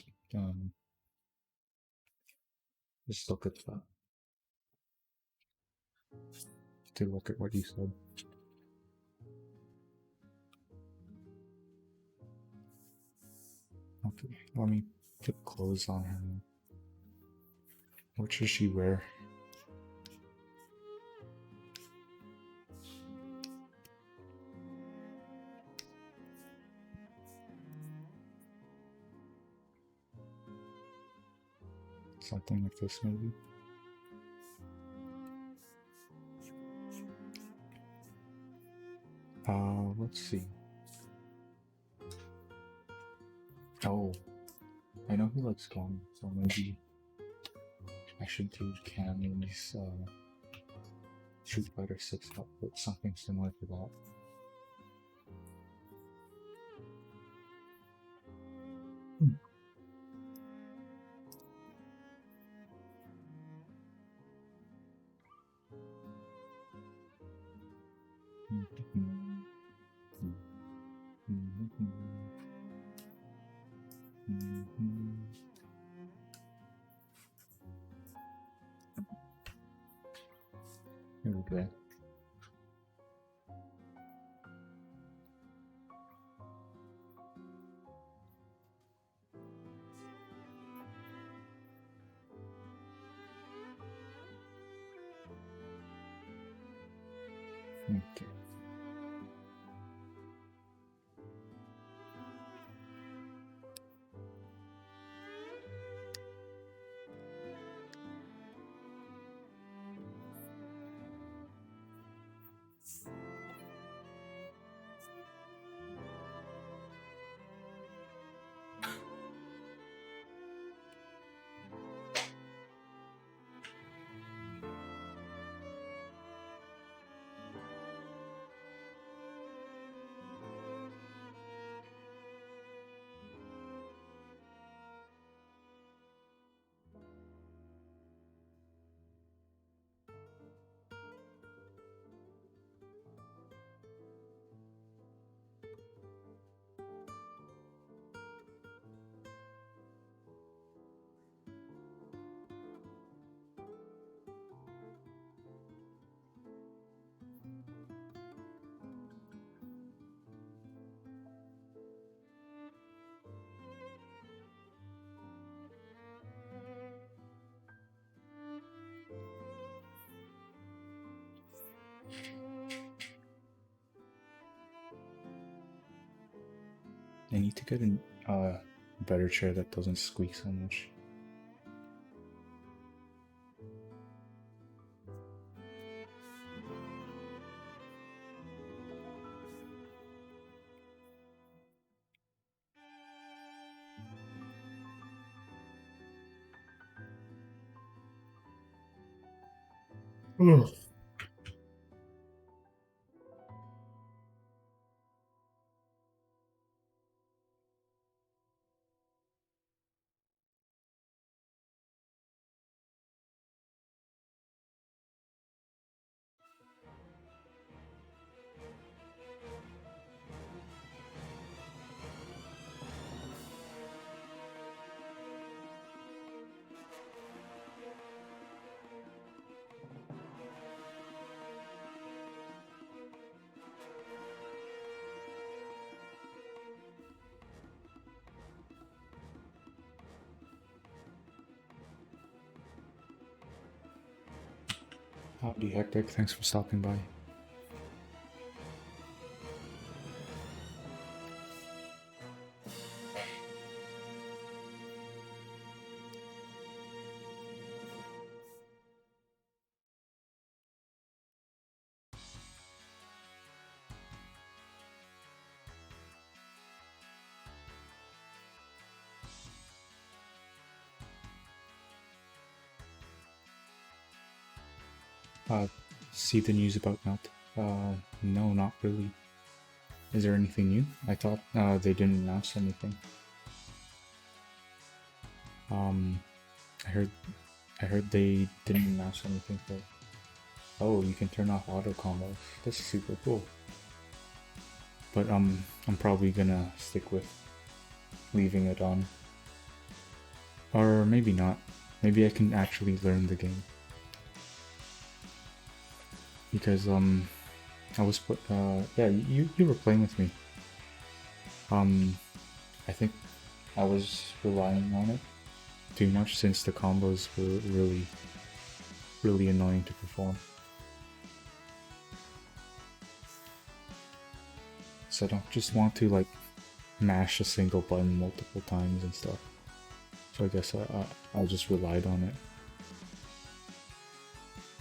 Just look at that. To look at what you said. Okay, let me put clothes on her. What should she wear? Something like this, maybe. Let's see. Oh, I know he likes Gon, so maybe I should do Cammy's Street Fighter 6 outfit, something similar to that. Here we go. Okay. I need to get a better chair that doesn't squeak so much. Ugh. Howdy, Hectic. Thanks for stopping by. See the news about Melt? No, not really. Is there anything new? I thought they didn't announce anything. I heard they didn't announce anything for. Oh, you can turn off auto combos. That's super cool. But I'm probably gonna stick with leaving it on. Or maybe not. Maybe I can actually learn the game. Because I was yeah, you were playing with me. I think I was relying on it too much since the combos were really annoying to perform. So I don't just want to like mash a single button multiple times and stuff. So I guess I just relied on it.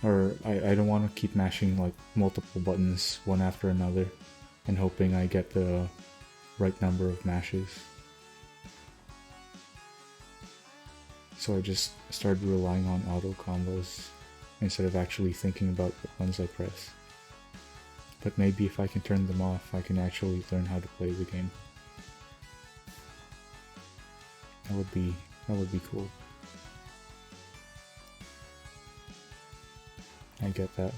Or I don't want to keep mashing like multiple buttons one after another and hoping I get the right number of mashes. So I just started relying on auto combos instead of actually thinking about the ones I press. But maybe if I can turn them off, I can actually learn how to play the game. That would be cool. I get that.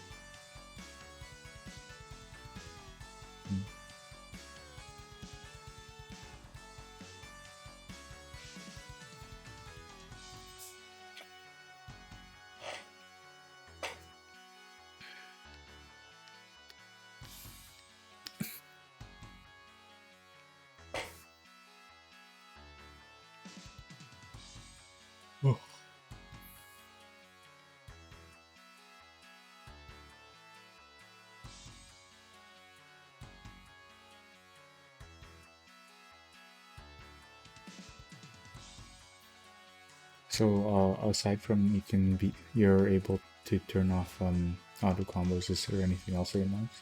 Oh. So aside from you're able to turn off auto combos, is there anything else they announced?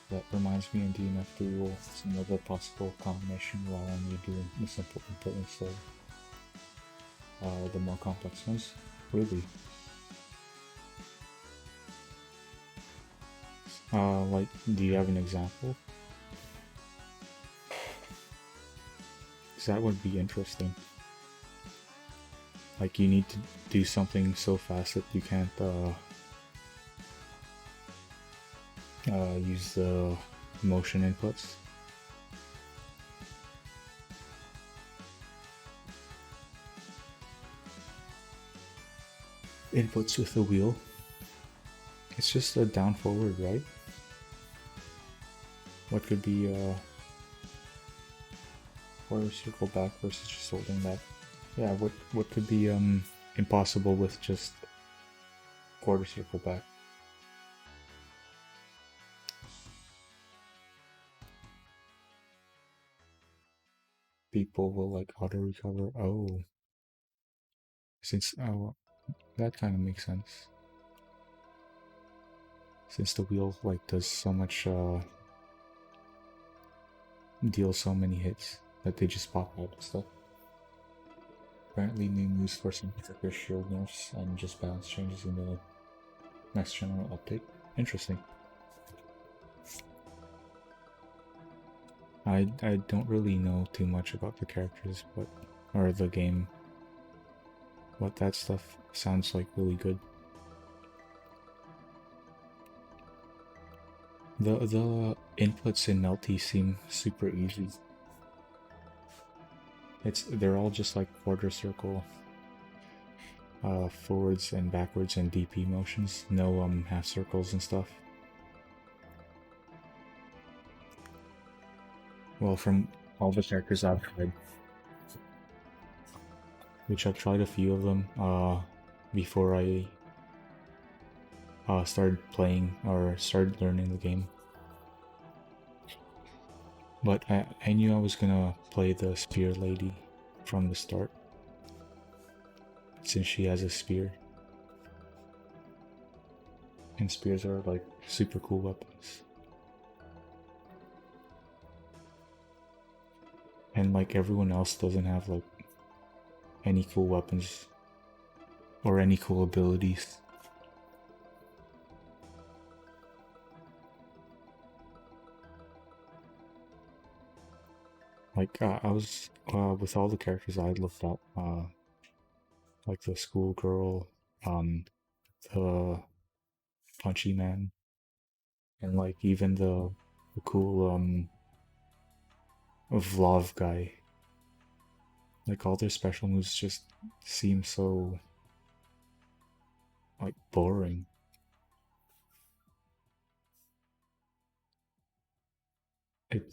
That reminds me in DNF Duel, it's another possible combination while only doing the simple input instead the more complex ones. Really? Like, do you have an example? Because that would be interesting. Like you need to do something so fast that you can't use the motion inputs. Inputs with the wheel. It's just a down forward, right? What could be quarter circle back versus just holding back? Yeah, what could be impossible with just quarter circle back? People will like auto recover. Oh, since that kind of makes sense. Since the wheel like does so much, deals so many hits that they just pop out and stuff. Apparently new moves for some particular shield nerfs and just balance changes in the next general update. Interesting. I don't really know too much about the characters, or the game, but that stuff sounds like really good. The inputs in Melty seem super easy. They're all just like quarter circle, forwards and backwards and DP motions. No half circles and stuff. Well, from all the characters I've tried, which I've tried a few of them before I started playing or started learning the game. But I knew I was gonna play the spear lady from the start, since she has a spear. And spears are like super cool weapons. And like everyone else doesn't have like any cool weapons or any cool abilities. Like I was with all the characters I looked up, like the schoolgirl, the punchy man, and like even the cool Vlov guy. Like all their special moves just seem so like boring.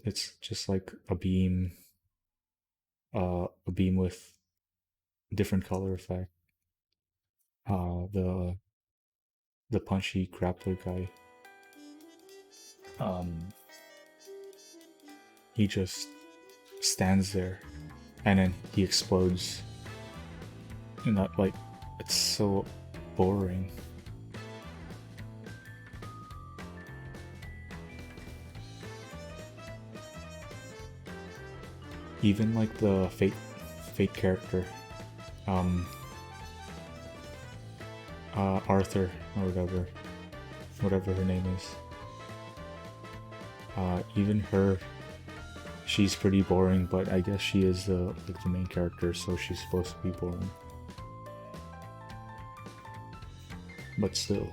It's just like a beam with different color effect. The punchy grappler guy, he just stands there and then he explodes, and that, like, it's so boring. Even like the fate character, Arthur or whatever her name is. Even her, she's pretty boring, but I guess she is the main character, so she's supposed to be boring. But still.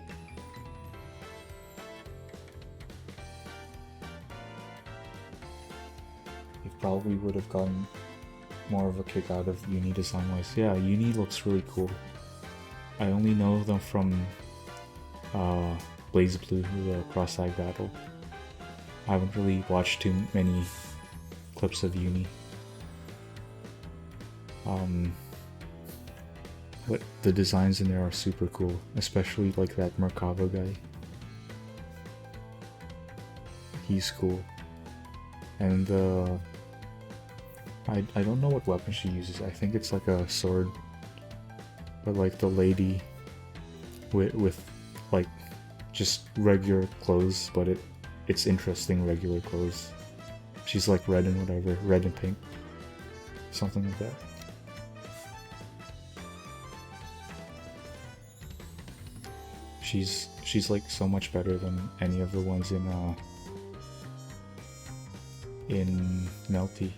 You probably would have gotten more of a kick out of Uni design-wise. Yeah, Uni looks really cool. I only know them from Blaze Blue, the cross-eye battle. I haven't really watched too many clips of Uni. But the designs in there are super cool, especially like that Merkava guy. He's cool. And I don't know what weapon she uses. I think it's like a sword. But like the lady with like just regular clothes, but it's interesting regular clothes. She's like red and whatever, red and pink. Something like that. She's like so much better than any of the ones in Melty.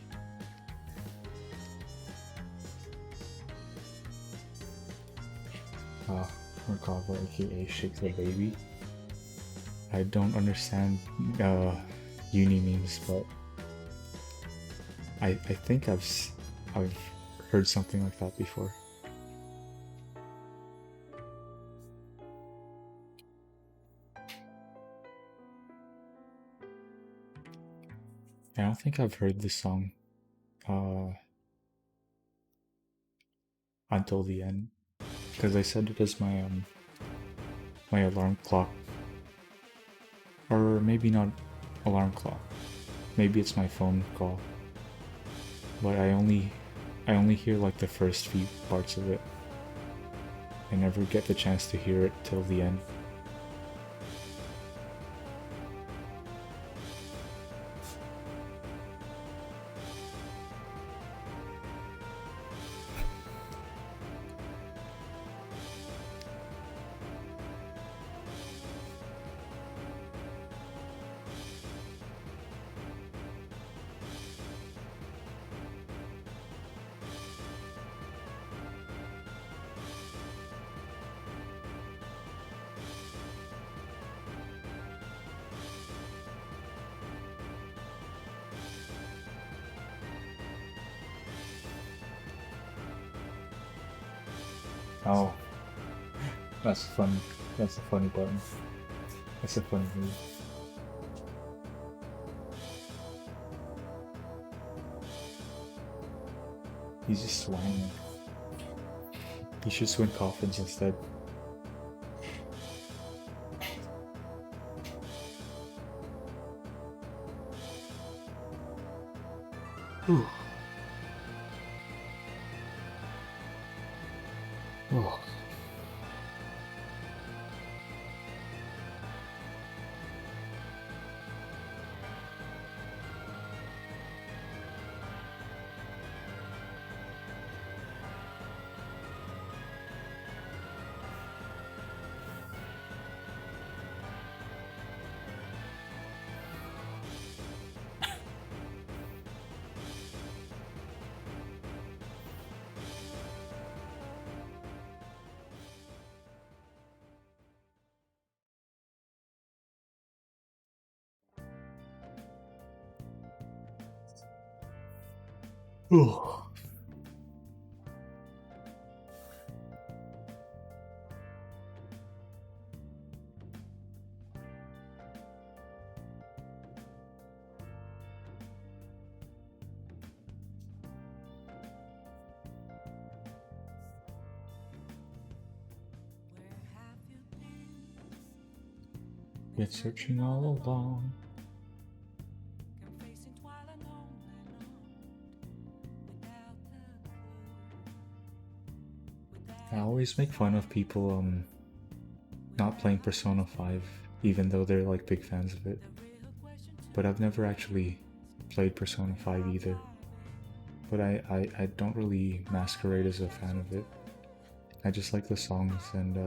Merkava, aka Shake the Baby. I don't understand uni memes, but I think I've heard something like that before. I don't think I've heard this song until the end, because I set it as my my alarm clock, or maybe not alarm clock. Maybe it's my phone call, but I only hear like the first few parts of it. I never get the chance to hear it till the end. Oh, that's funny. That's a funny button. That's a funny move. He's just swinging. He should swing coffins instead. Ooh. Oh. Oh. Been searching all along. I always make fun of people not playing Persona 5, even though they're like big fans of it. But I've never actually played Persona 5 either. But I don't really masquerade as a fan of it. I just like the songs, and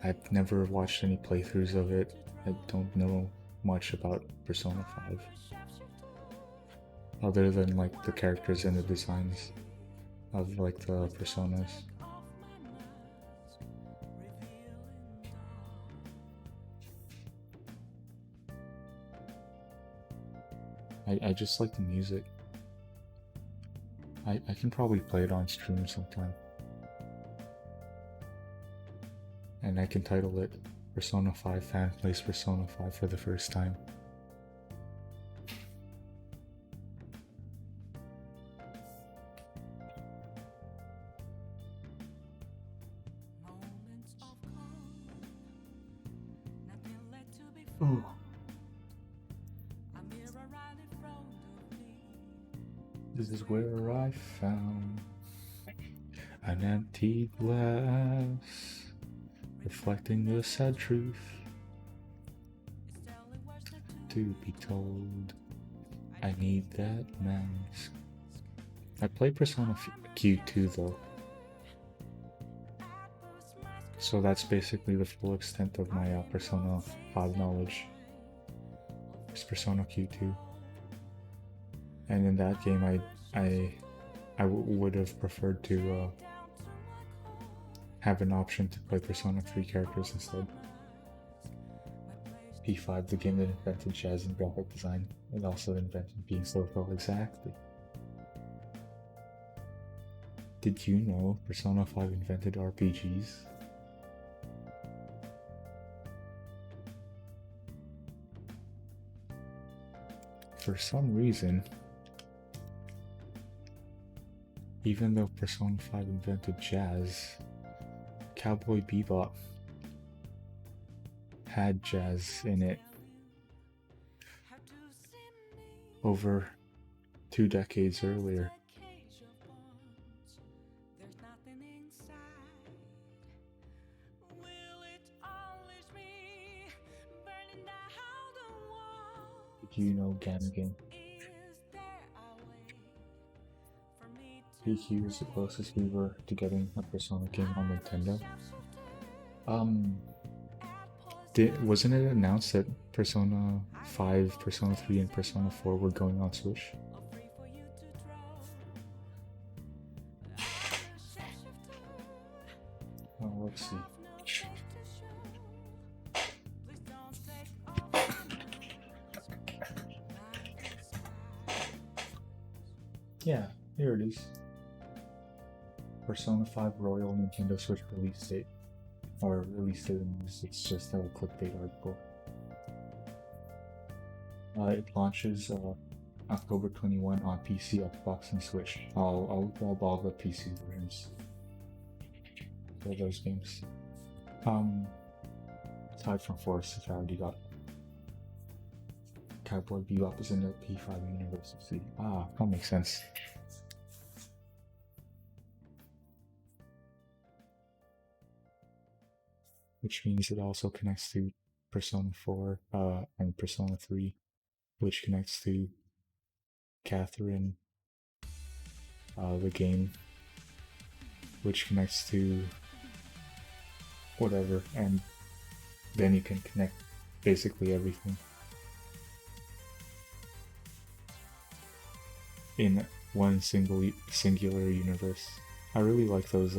I've never watched any playthroughs of it. I don't know much about Persona 5. Other than like the characters and the designs of like the personas. I just like the music. I can probably play it on stream sometime. And I can title it Persona 5 Fan Plays Persona 5 for the first time. Ooh. This is where I found an empty glass, reflecting the sad truth to be told. I need that mask. I play Persona Q2 though, so that's basically the full extent of my Persona 5 knowledge. It's Persona Q2, and in that game I I would have preferred to have an option to play Persona 3 characters instead. P5, the game that invented jazz and graphic design, it also invented being social. Exactly. Did you know Persona 5 invented RPGs? For some reason, even though Persona 5 invented jazz, Cowboy Bebop had jazz in it over 2 decades earlier. Do you know Gangan? PQ is the closest we were to getting a Persona game on Nintendo. Wasn't it announced that Persona 5, Persona 3, and Persona 4 were going on Switch? Oh, let's see. Yeah, here it is. Persona 5 Royal Nintendo Switch release date. Or release date in news, it's just a clickbait article. It launches October 21 on PC, Xbox, and Switch. I'll grab all the PC versions for those games. Aside from Forest, which I already got. Cowboy Bebop is in the P5 University. Ah, that makes sense. Which means it also connects to Persona 4 and Persona 3, which connects to Catherine, the game, which connects to whatever, and then you can connect basically everything in one singular universe. I really like those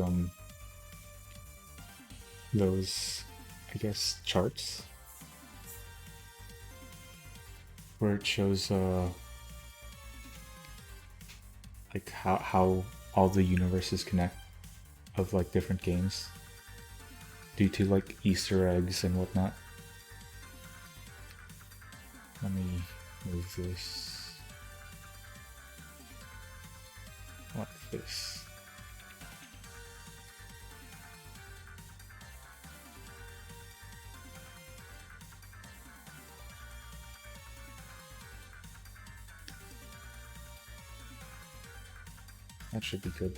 I guess charts where it shows like how all the universes connect of like different games due to like Easter eggs and whatnot. Let me move this like this. That should be good.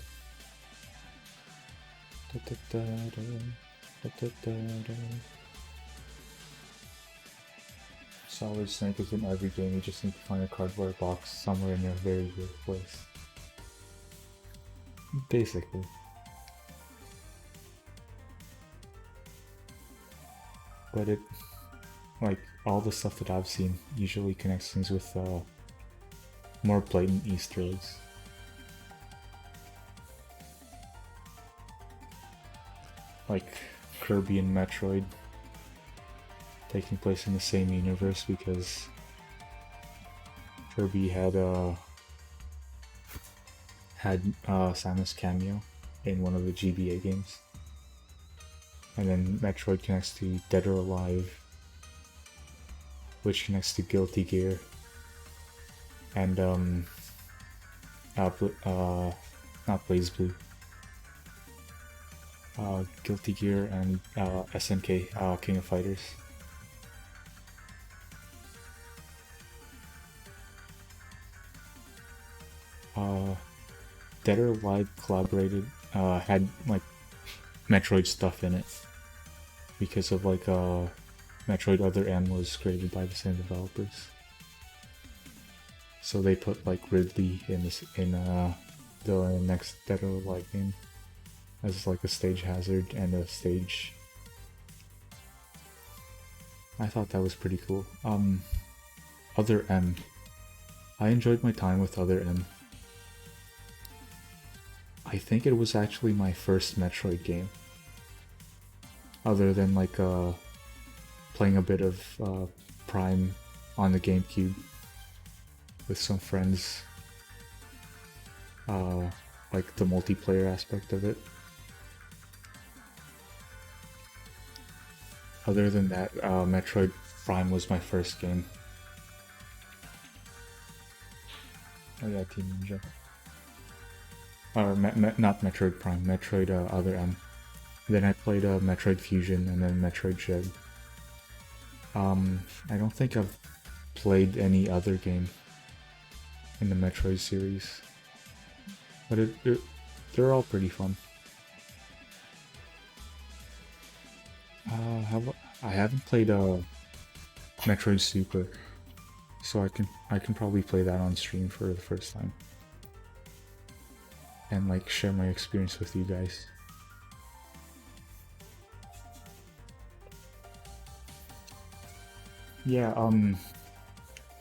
Solid Snake is in every game, you just need to find a cardboard box somewhere in a very weird place. Basically. But it, like, all the stuff that I've seen usually connects things with more blatant Easter eggs. Like Kirby and Metroid taking place in the same universe because Kirby had Samus cameo in one of the GBA games, and then Metroid connects to Dead or Alive, which connects to Guilty Gear, and not BlazBlue. Guilty Gear and SNK, King of Fighters. Dead or Alive collaborated, had like Metroid stuff in it because of like Metroid Other M was created by the same developers. So they put like Ridley in the next Dead or Alive game as like a stage hazard and a stage. I thought that was pretty cool. Other M. I enjoyed my time with Other M. I think it was actually my first Metroid game. Other than like playing a bit of Prime on the GameCube with some friends. Like the multiplayer aspect of it. Other than that, Metroid Prime was my first game. Oh yeah, Team Ninja. Or not Metroid Prime, Metroid Other M. Then I played Metroid Fusion and then Metroid Dread. I don't think I've played any other game in the Metroid series. But they're all pretty fun. I haven't played Metroid Super, so I can probably play that on stream for the first time and like share my experience with you guys. Yeah,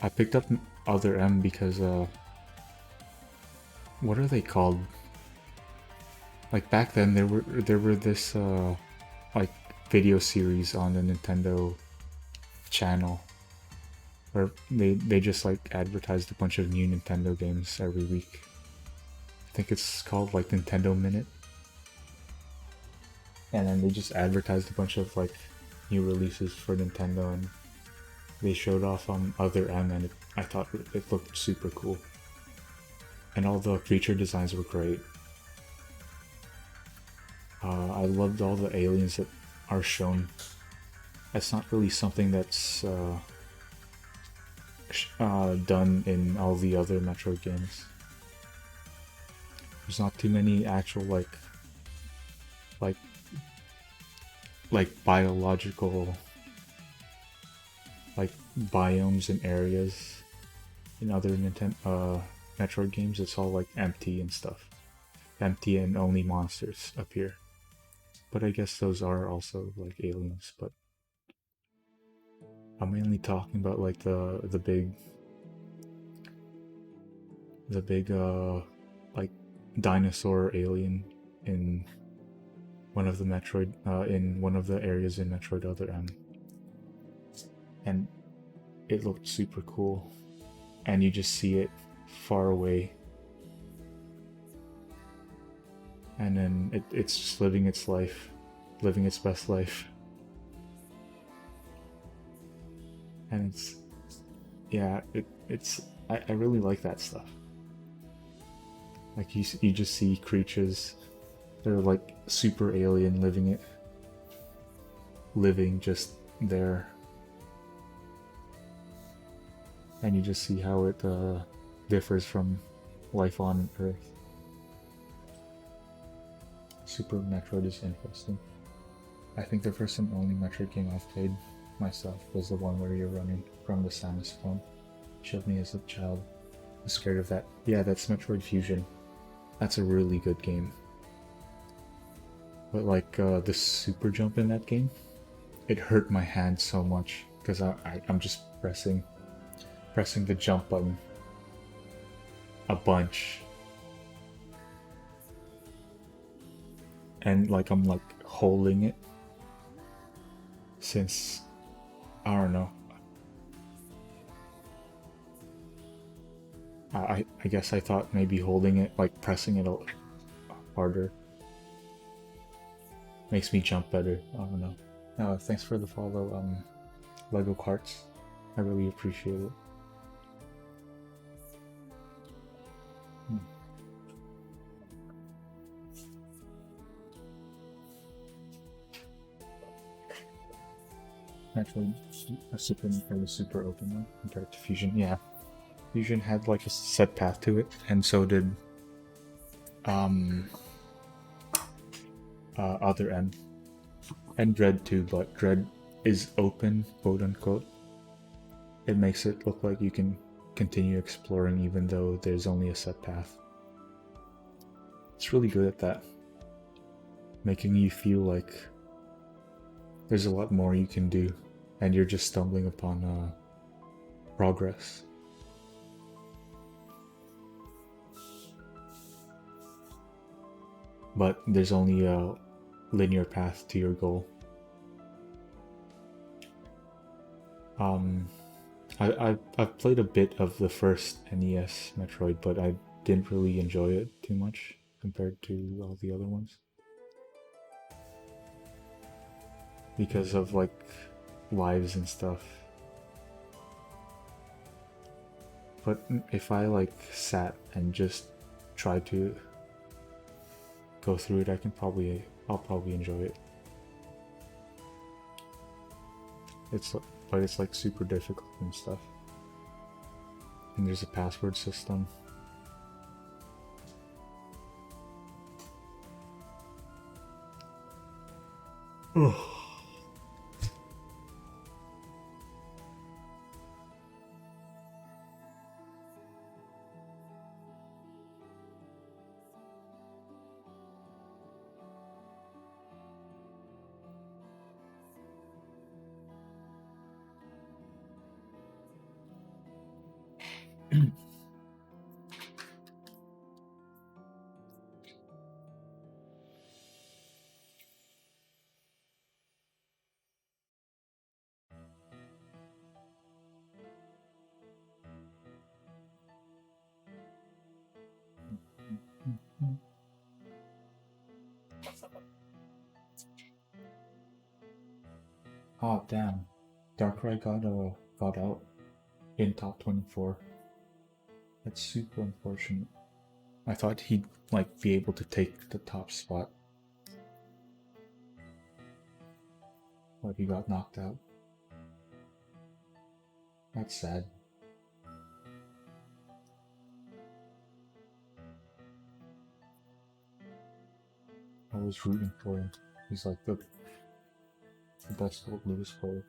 I picked up Other M because what are they called? Like back then there were this like video series on the Nintendo channel where they just like advertised a bunch of new Nintendo games every week. I think it's called like Nintendo Minute. And then they just advertised a bunch of like new releases for Nintendo, and they showed off on Other M, and I thought it looked super cool. And all the creature designs were great. I loved all the aliens that are shown. That's not really something that's done in all the other Metroid games. There's not too many actual like biological like biomes and areas in other Metroid games. It's all like empty and stuff. Empty and only monsters appear. But I guess those are also like aliens, but I'm mainly talking about like the big like dinosaur alien in one of the Metroid in one of the areas in Metroid Other M. And it looked super cool. And you just see it far away. And then it's just living its life, living its best life. And it's, yeah, I really like that stuff. Like you just see creatures, they're like super alien, living just there. And you just see how it differs from life on Earth. Super Metroid is interesting. I think the first and only Metroid game I've played myself was the one where you're running from the Samus clone. Showed me as a child. I was scared of that. Yeah, that's Metroid Fusion. That's a really good game. But like the super jump in that game, it hurt my hand so much because I'm just pressing the jump button a bunch. And like I'm like holding it since, I don't know. I guess I thought maybe holding it, like pressing it a little harder, makes me jump better. I don't know. Thanks for the follow, Lego Carts. I really appreciate it. Actually, Super Nintendo was super open one compared to Fusion. Yeah, Fusion had like a set path to it, and so did Other M and Dread too. But Dread is open, quote unquote. It makes it look like you can continue exploring even though there's only a set path. It's really good at that, making you feel like there's a lot more you can do, and you're just stumbling upon progress. but there's only a linear path to your goal. I've played a bit of the first NES Metroid, but I didn't really enjoy it too much compared to all the other ones. Because of like lives and stuff. But if I like sat and just tried to go through it, I'll probably enjoy it. But it's like super difficult and stuff. And there's a password system. Oh damn, Darkrai got out in top 24. That's super unfortunate. I thought he'd like be able to take the top spot, but he got knocked out. That's sad. I was rooting for him. He's like the best Lewis player,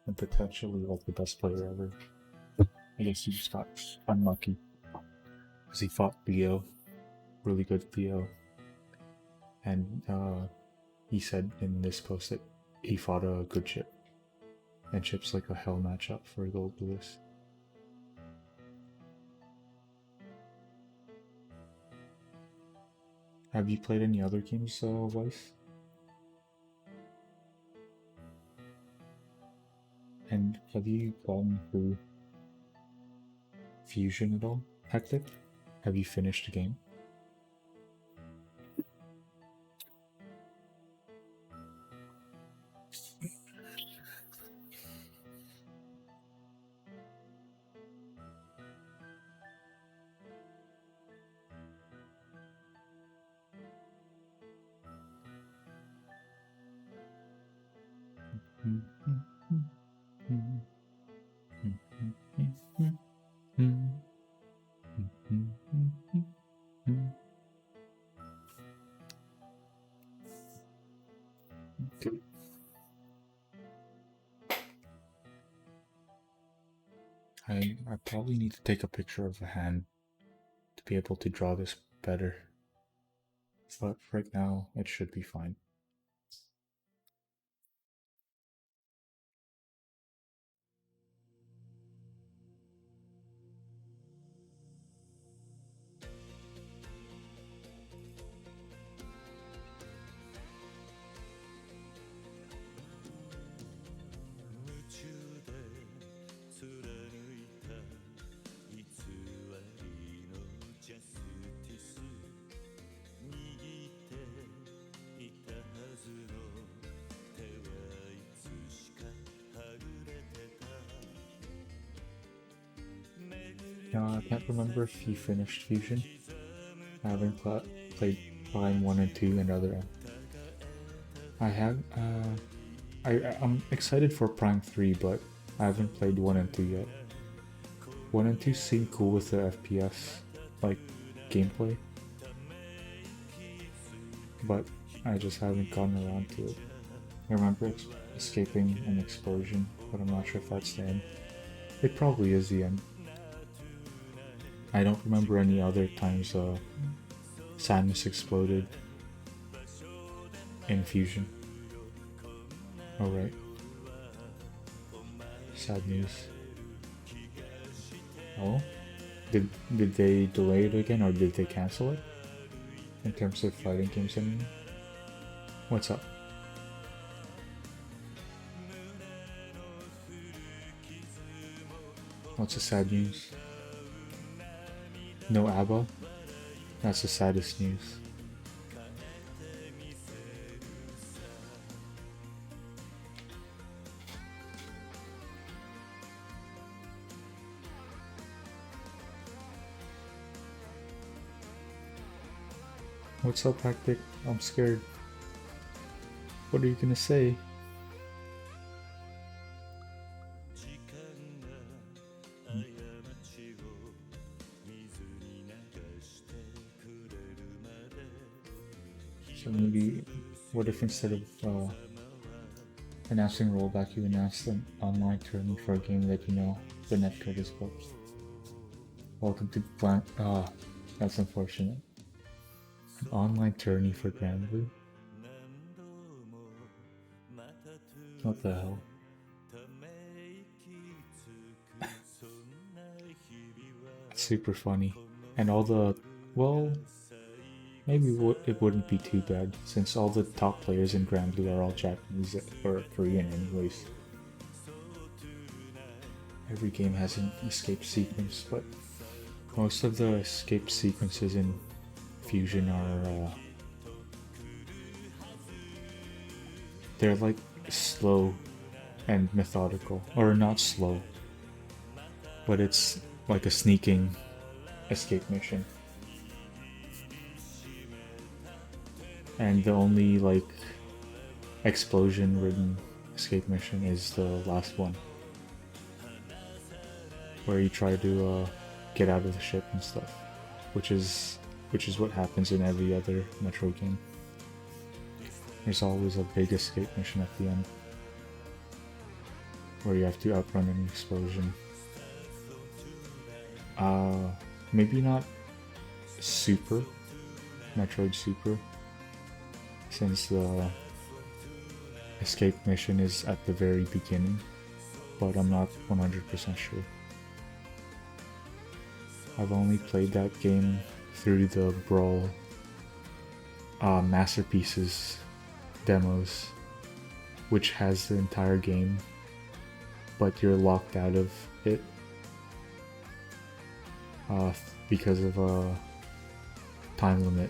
and potentially like the best player ever. I guess he just got unlucky because he fought Leo, really good Leo, and he said in this post that he fought a good Chip, and Chip's like a hell matchup for Gold Lewis. Have you played any other games, Weiss? And have you gone through Fusion at all? Hectic? Have you finished the game? Okay. I probably need to take a picture of the hand to be able to draw this better, but right now it should be fine. I can't remember if you finished Fusion. I haven't played Prime 1 and 2 and other. I have. I'm excited for Prime 3, but I haven't played 1 and 2 yet. 1 and 2 seem cool with the FPS, like, gameplay. But I just haven't gotten around to it. I remember escaping an explosion, but I'm not sure if that's the end. It probably is the end. I don't remember any other times Samus exploded in Fusion. Alright. Sad news. Oh? Did they delay it again, or did they cancel it? in terms of fighting games. I mean, what's up? What's the sad news? No ABBA? That's the saddest news. What's up, Hectic? I'm scared. What are you gonna say? So maybe, what if instead of announcing rollback, you announced an online tournament for a game that you know the netcode is booked? Welcome to Blank. That's unfortunate. An online tourney for Grand Blue? What the hell? Super funny. And all the... well... maybe it wouldn't be too bad, since all the top players in Grand Blue are all Japanese or Korean anyways. Every game has an escape sequence, but most of the escape sequences in Fusion are they're like slow and methodical, or not slow, but it's like a sneaking escape mission, and the only like explosion ridden escape mission is the last one, where you try to get out of the ship and stuff, which is what happens in every other Metroid game. There's always a big escape mission at the end, where you have to outrun an explosion. Maybe not Super, Metroid Super, since the escape mission is at the very beginning, but I'm not 100% sure. I've only played that game through the Brawl Masterpieces demos, which has the entire game, but you're locked out of it because of a time limit.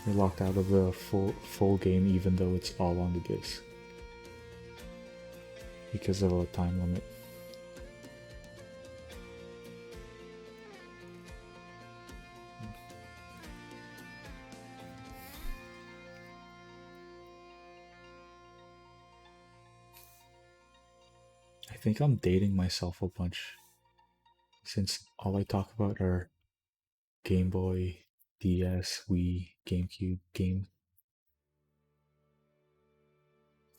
You're locked out of the full game even though it's all on the disc because of a time limit. I think I'm dating myself a bunch, since all I talk about are Game Boy, DS, Wii, GameCube,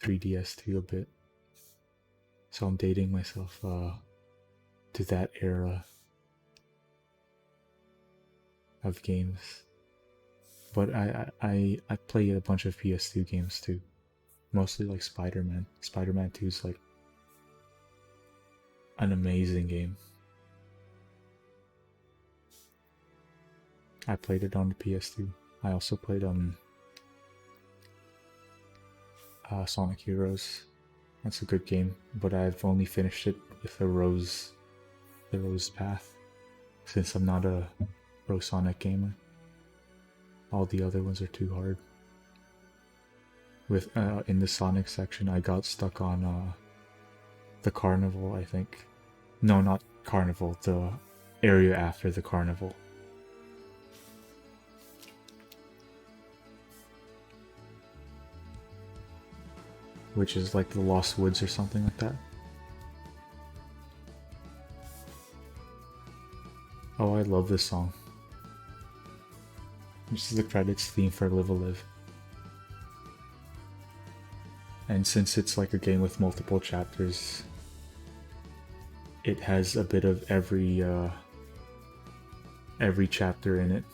3DS too a bit. So I'm dating myself to that era of games. But I play a bunch of PS2 games too. Mostly like Spider-Man. Spider-Man 2 is like an amazing game. I played it on the PS2. I also played Sonic Heroes. That's a good game, but I've only finished it with the Rose path, since I'm not a Pro Sonic gamer. All the other ones are too hard. With in the Sonic section, I got stuck on the carnival, I think. No, not carnival, the area after the carnival. Which is like the Lost Woods or something like that. Oh, I love this song. This is the credits theme for Live a Live. And since it's like a game with multiple chapters, it has a bit of every chapter in it.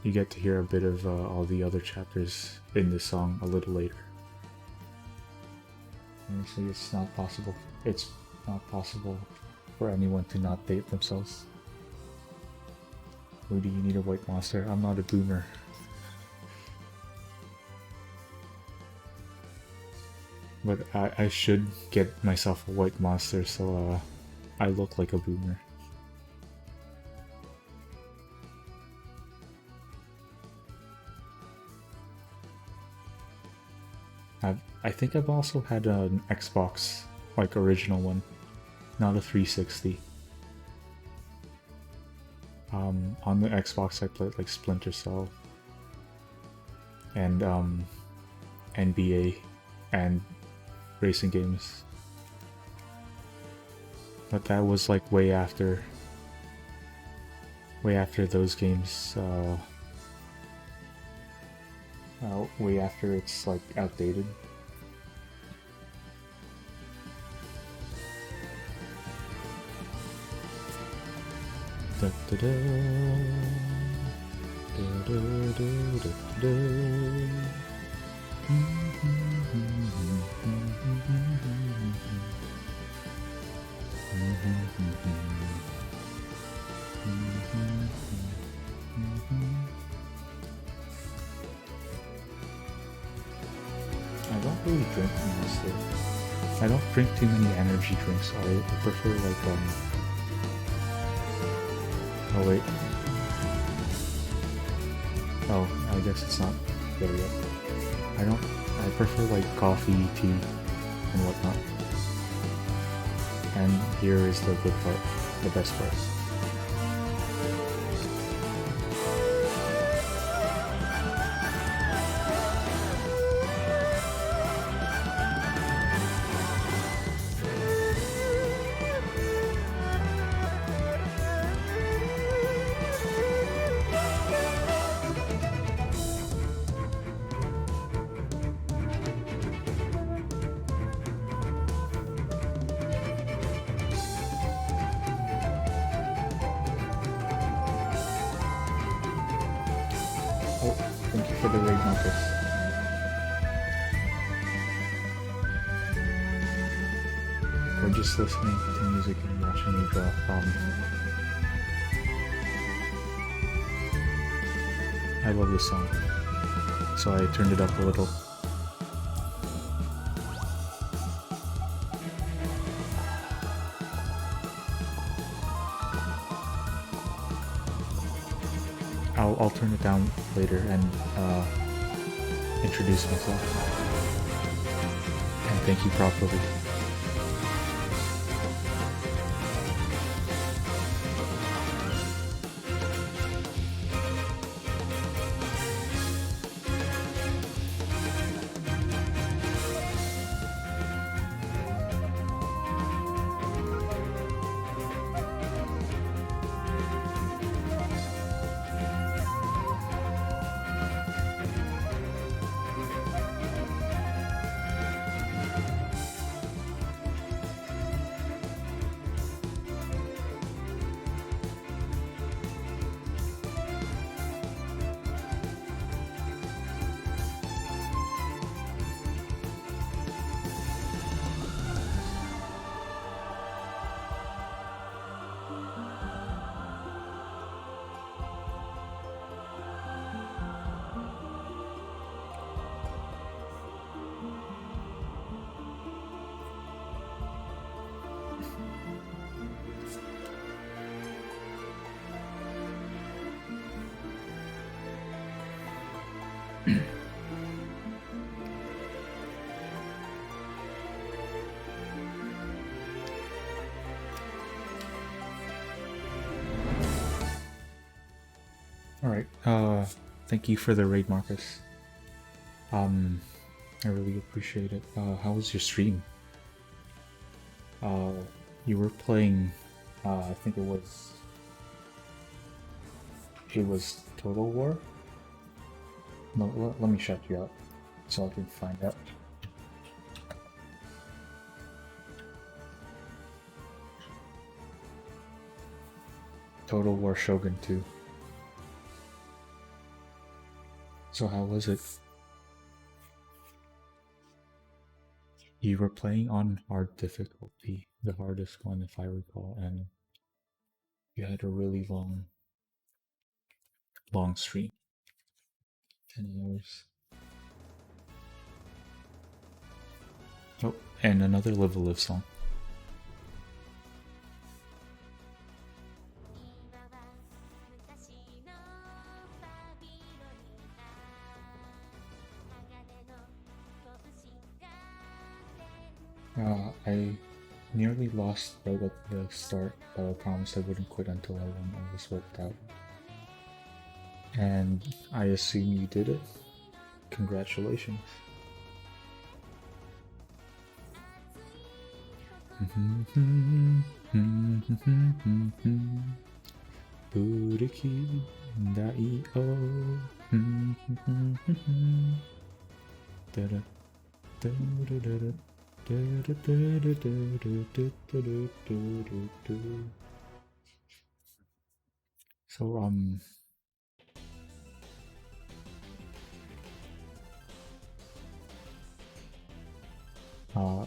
You get to hear a bit of all the other chapters in this song a little later. Honestly, it's not possible. It's not possible for anyone to not date themselves. Rudy, you need a white monster. I'm not a boomer. But I should get myself a white monster so I look like a boomer. I think I've also had an Xbox, like original one, not a 360. On the Xbox I played like Splinter Cell and NBA and racing games. But that was like way after those games, way after it's like outdated. Da, da, da. Da, da, da, da, da. I don't really drink mostly. I don't drink too many energy drinks. I prefer like oh wait. Oh, I guess it's not there yet. I prefer like coffee, tea, and whatnot. And here is the good part, the best part. Thank you for the raid, Marcus. We're just listening to music and watching me draw. I love this song, so I turned it up a little. I'll turn it down later and introduce myself and thank you properly. Alright, thank you for the raid, Marcus. I really appreciate it. How was your stream? You were playing, I think it was Total War? No, let me shout you out so I can find out. Total War Shogun 2. So how was it? You were playing on hard difficulty, the hardest one if I recall, and you had a really long long stream. 10 hours. Oh, and another Live a Live song. I nearly lost right at the start, but I promised I wouldn't quit until I won all this worked out. And I assume you did it. Congratulations. Buriki dai o. So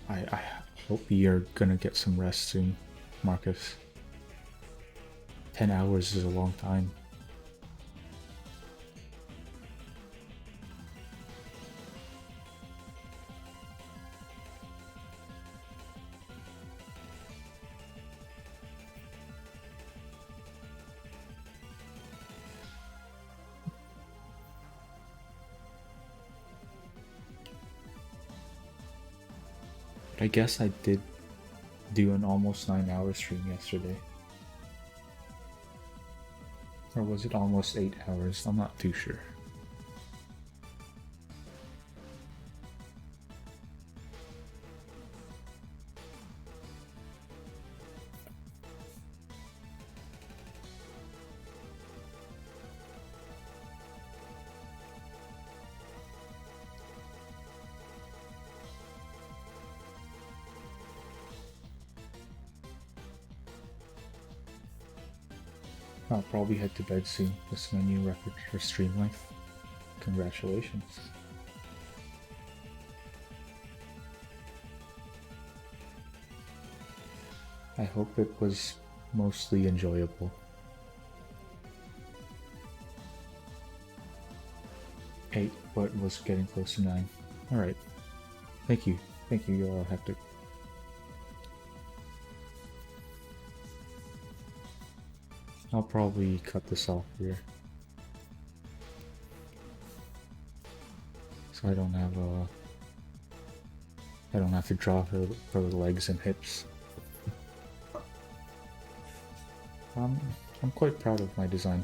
I hope you're gonna get some rest soon, Marcus. 10 hours is a long time. I guess I did do an almost 9-hour stream yesterday. Or was it almost 8 hours? I'm not too sure. I'll probably head to bed soon. This is my new record for stream length. Congratulations. I hope it was mostly enjoyable. 8, but was getting close to 9. Alright. Thank you. Thank you, you're all hectic. I'll probably cut this off here, so I don't have to draw her for the legs and hips. I'm quite proud of my design.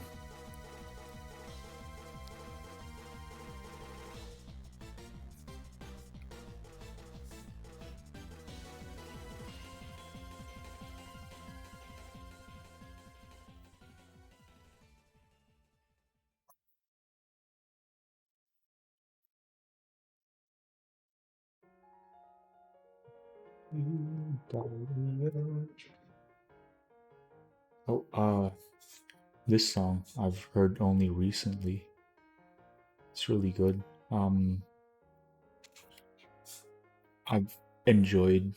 Oh, this song I've heard only recently. It's really good. I've enjoyed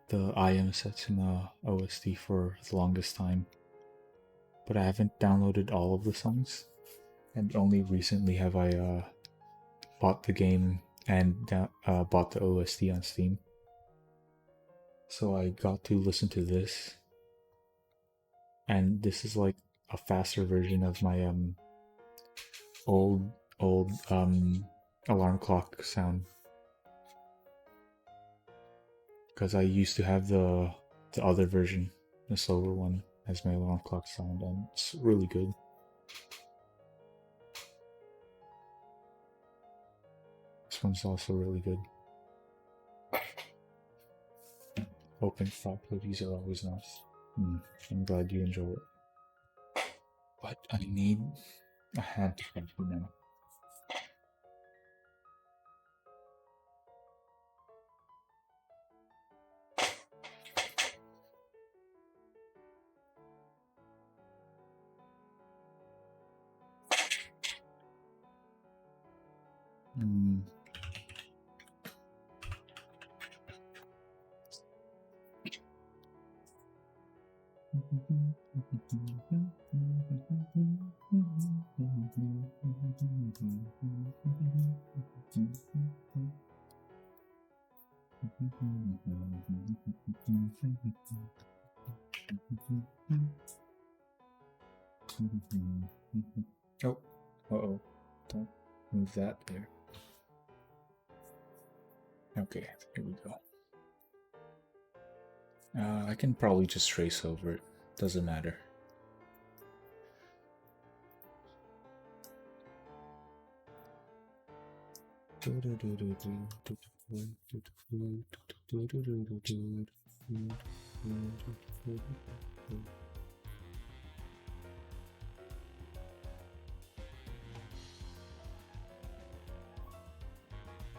the IM sets in the OST for the longest time, but I haven't downloaded all of the songs, and only recently have I bought the game and bought the OST on Steam. So I got to listen to this, and this is like a faster version of my old alarm clock sound, because I used to have the other version, the slower one, as my alarm clock sound, and it's really good. This one's also really good. Open thought hoodies are always nice. I'm glad you enjoy it. But I need a hand to help you now. Oh, uh-oh. Don't move that there. Okay, here we go. I can probably just trace over it. Doesn't matter.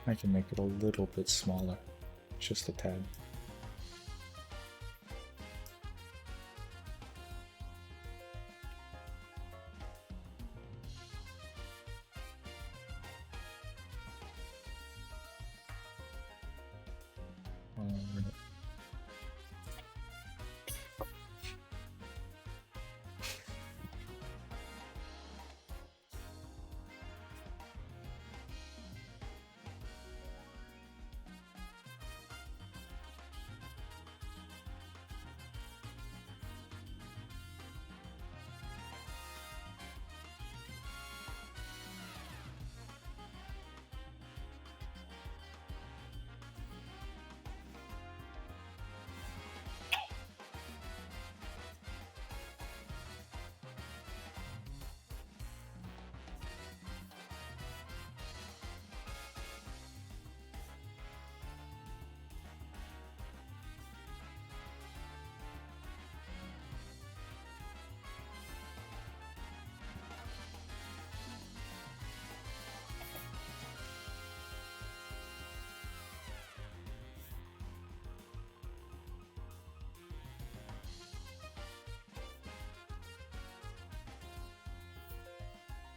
I can make it a little bit smaller, just a tad.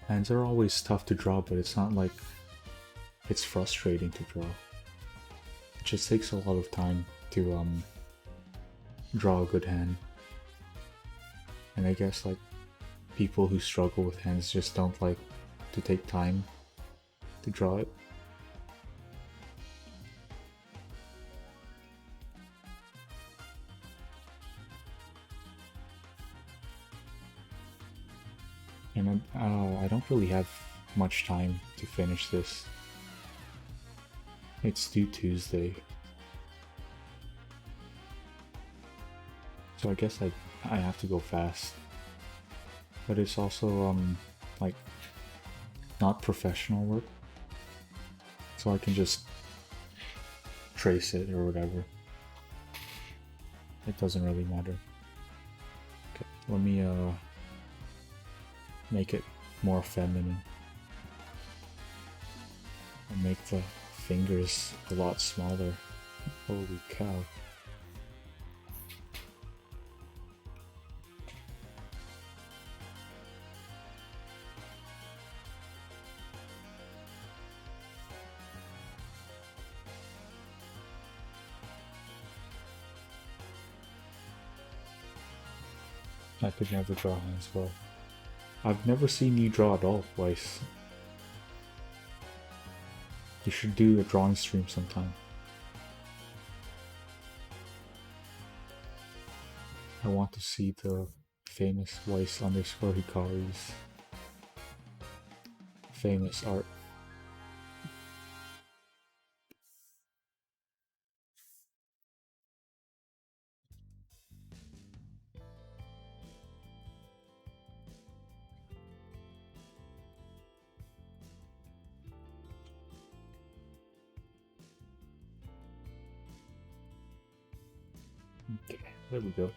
Hands are always tough to draw, but it's not like it's frustrating to draw. It just takes a lot of time to draw a good hand. And I guess like people who struggle with hands just don't like to take time to draw it. And I don't really have much time to finish this. It's due Tuesday. So I guess I have to go fast. But it's also like not professional work. So I can just trace it or whatever. It doesn't really matter. Okay, let me make it more feminine and make the fingers a lot smaller. Holy cow. I could never draw hands well. I've never seen you draw at all, Weiss. You should do a drawing stream sometime. I want to see the famous Weiss _ Hikari's famous art. Okay, there we go.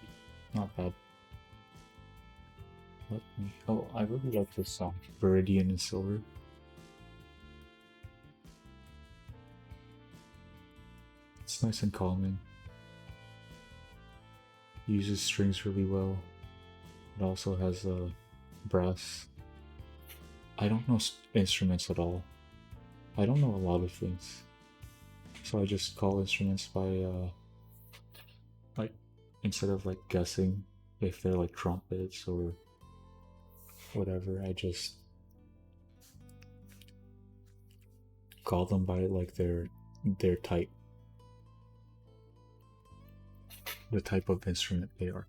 Not bad. Let me. Oh, I really like this song, Viridian and Silver. It's nice and calming. Uses strings really well. It also has a brass. I don't know instruments at all. I don't know a lot of things. So I just call instruments by like instead of like guessing if they're like trumpets or whatever, I just call them by like their type, the type of instrument they are.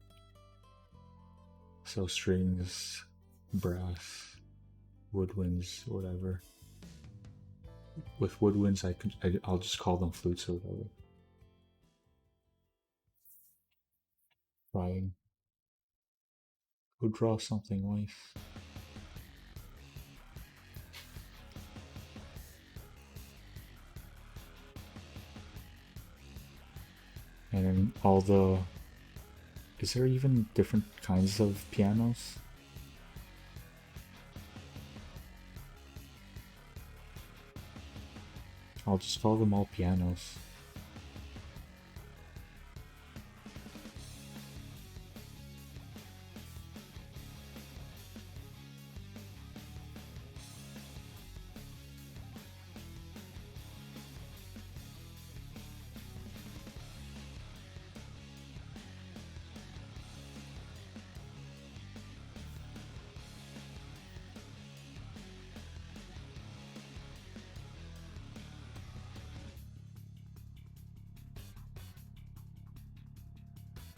So strings, brass, woodwinds, whatever. With woodwinds, I'll just call them flutes or whatever. Crying. Go draw something nice. And then all the... Is there even different kinds of pianos? I'll just call them all pianos.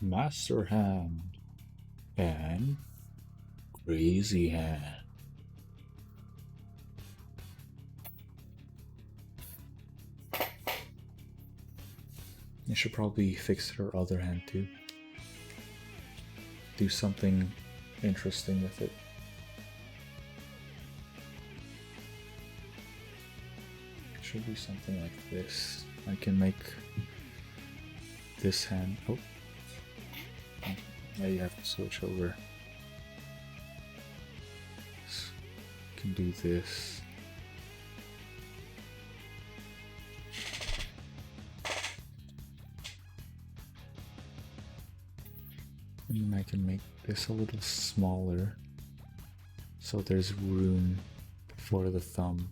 Master Hand and Crazy Hand. I should probably fix her other hand too. Do something interesting with it. It should be something like this. I can make this hand. Oh. Now you have to switch over. Can do this. And I can make this a little smaller so there's room for the thumb.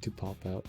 To pop out.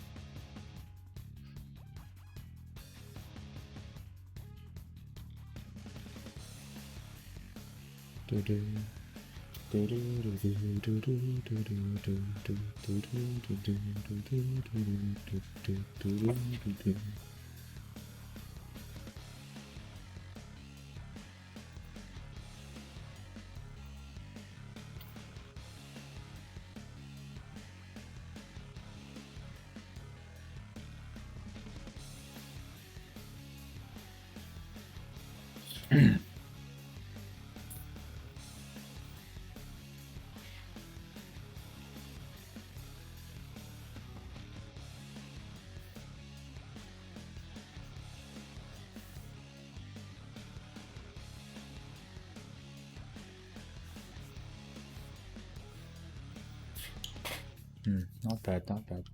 Not bad, not bad.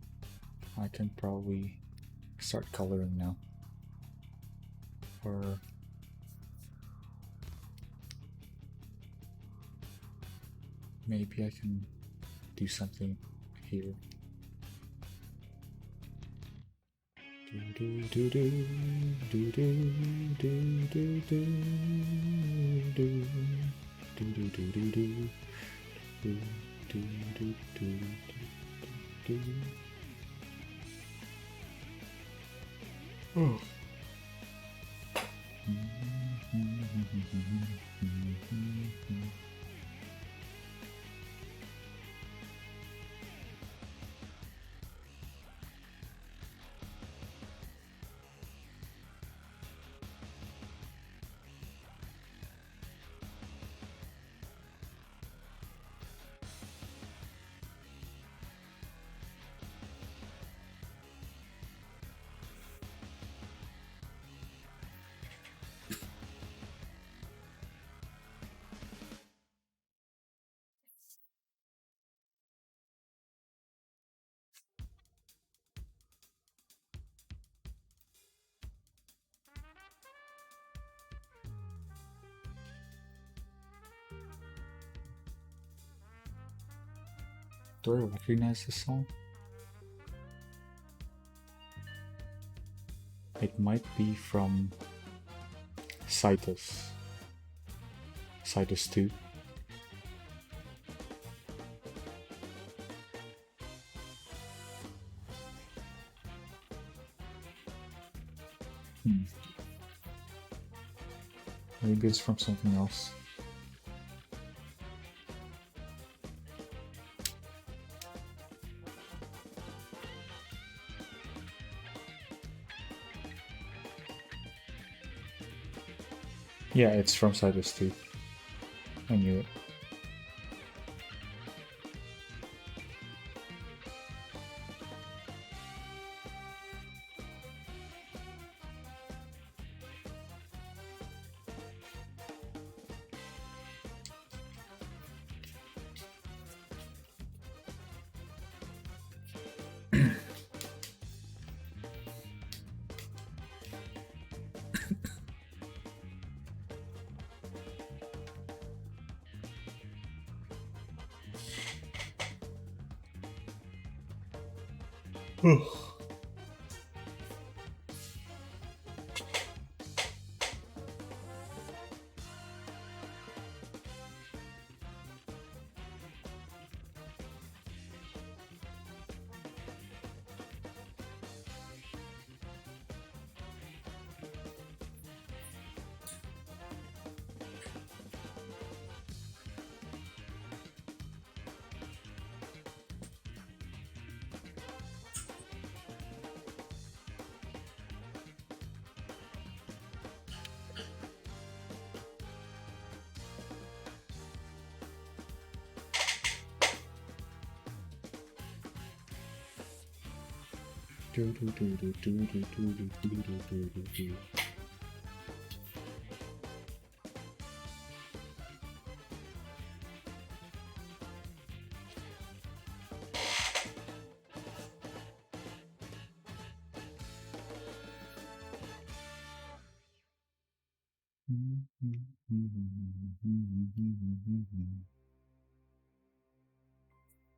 I can probably start coloring now. Or maybe I can do something here. Oh. Do I recognize this song? It might be from Citus. Citus 2. Maybe it's from something else. Yeah, it's from Citus 2. I knew it.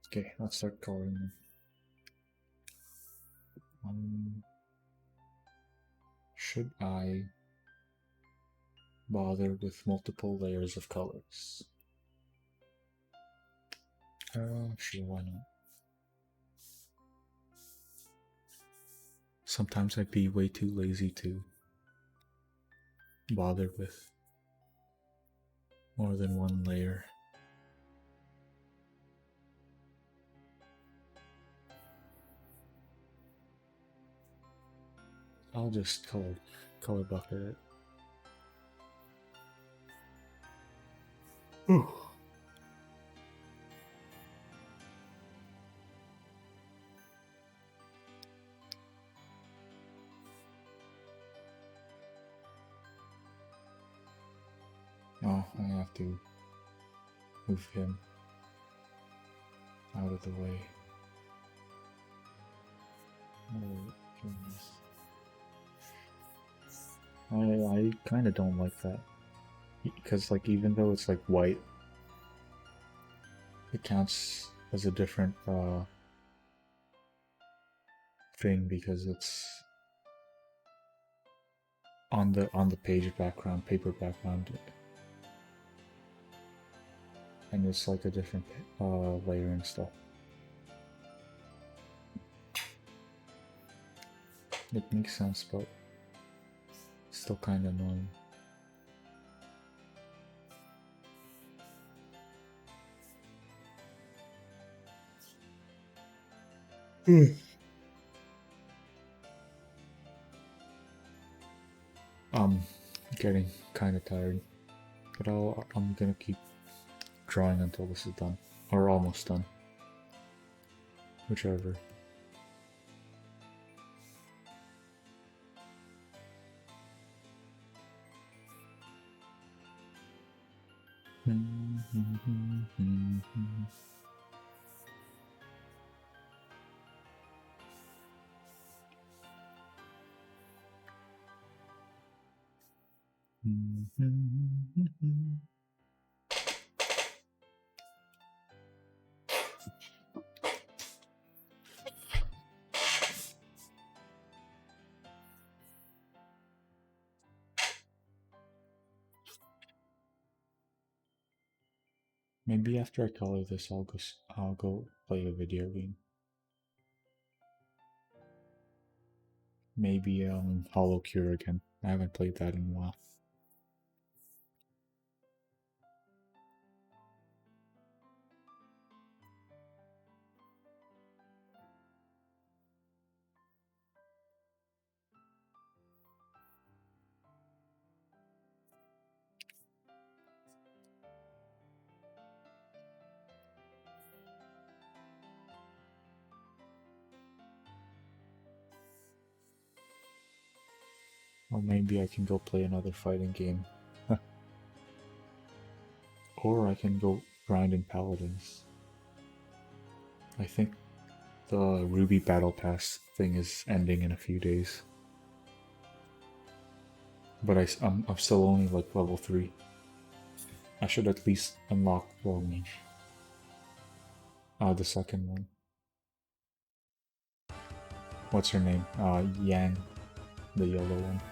Okay, let's start coloring them. Should I bother with multiple layers of colors? Sure, why not? Sometimes I'd be way too lazy to bother with more than one layer. I'll just color bucket it. Ooh. Oh, I have to move him out of the way. Oh, goodness. I kind of don't like that, because like even though it's like white, it counts as a different thing because it's on the page background, paper background, and it's like a different layer and stuff. It makes sense, but still kind of annoying. I'm getting kind of tired, but I'm gonna keep drawing until this is done, or almost done, whichever. Maybe after I color this, I'll go play a video game. Maybe Hollow Cure again. I haven't played that in a while. Or maybe I can go play another fighting game. Or I can go grind in Paladins. I think the Ruby Battle Pass thing is ending in a few days. But I'm still only like level 3. I should at least unlock the second one. What's her name? Yang, the yellow one.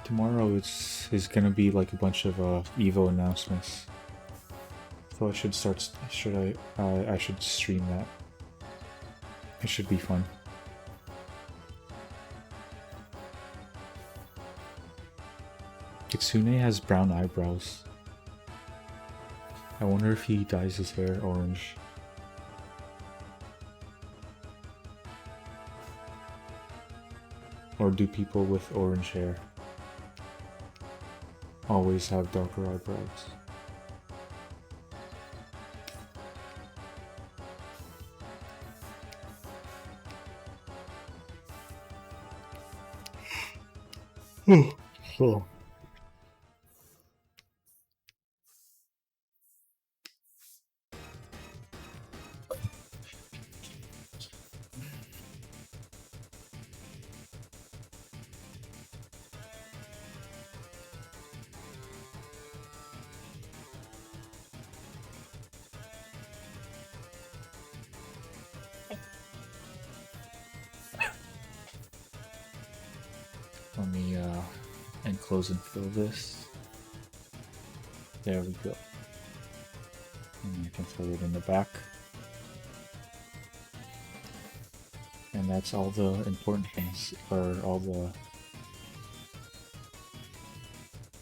Tomorrow is gonna be like a bunch of Evo announcements. So I should I should stream that. It should be fun. Kitsune has brown eyebrows. I wonder if he dyes his hair orange. Or do people with orange hair always have darker eyebrows? Oh. Let me enclose and fill this. There we go. And I can fill it in the back. And that's all the important things, or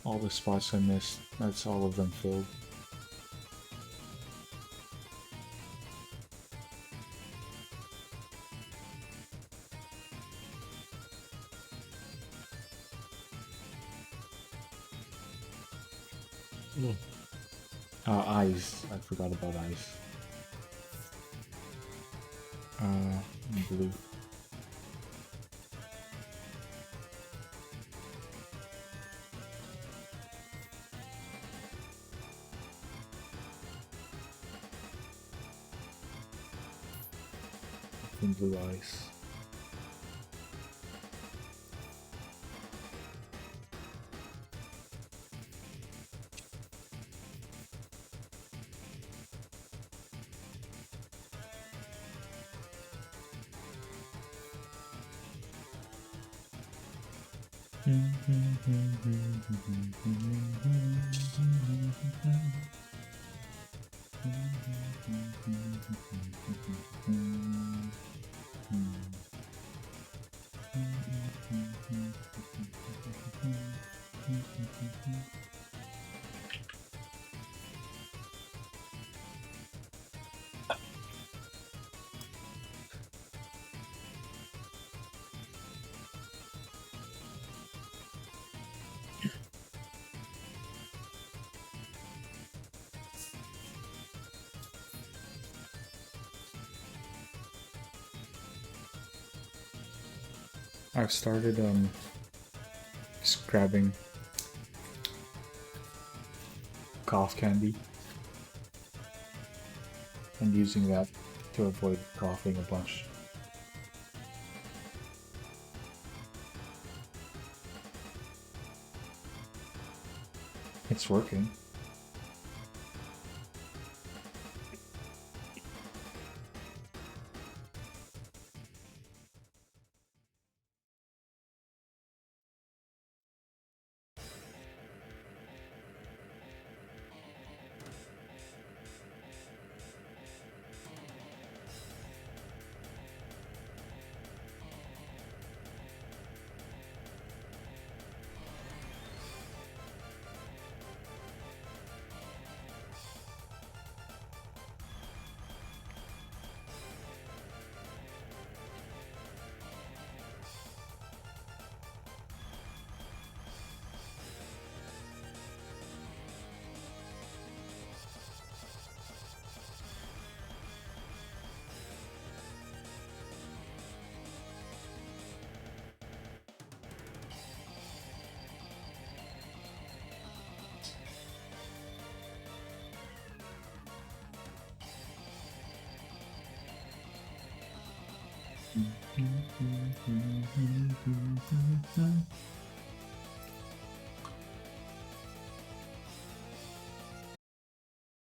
all the spots I missed. That's all of them filled. Eyes. I forgot about eyes. Blue. And blue eyes. I've started just grabbing cough candy and using that to avoid coughing a bunch. It's working. Mm-hmm.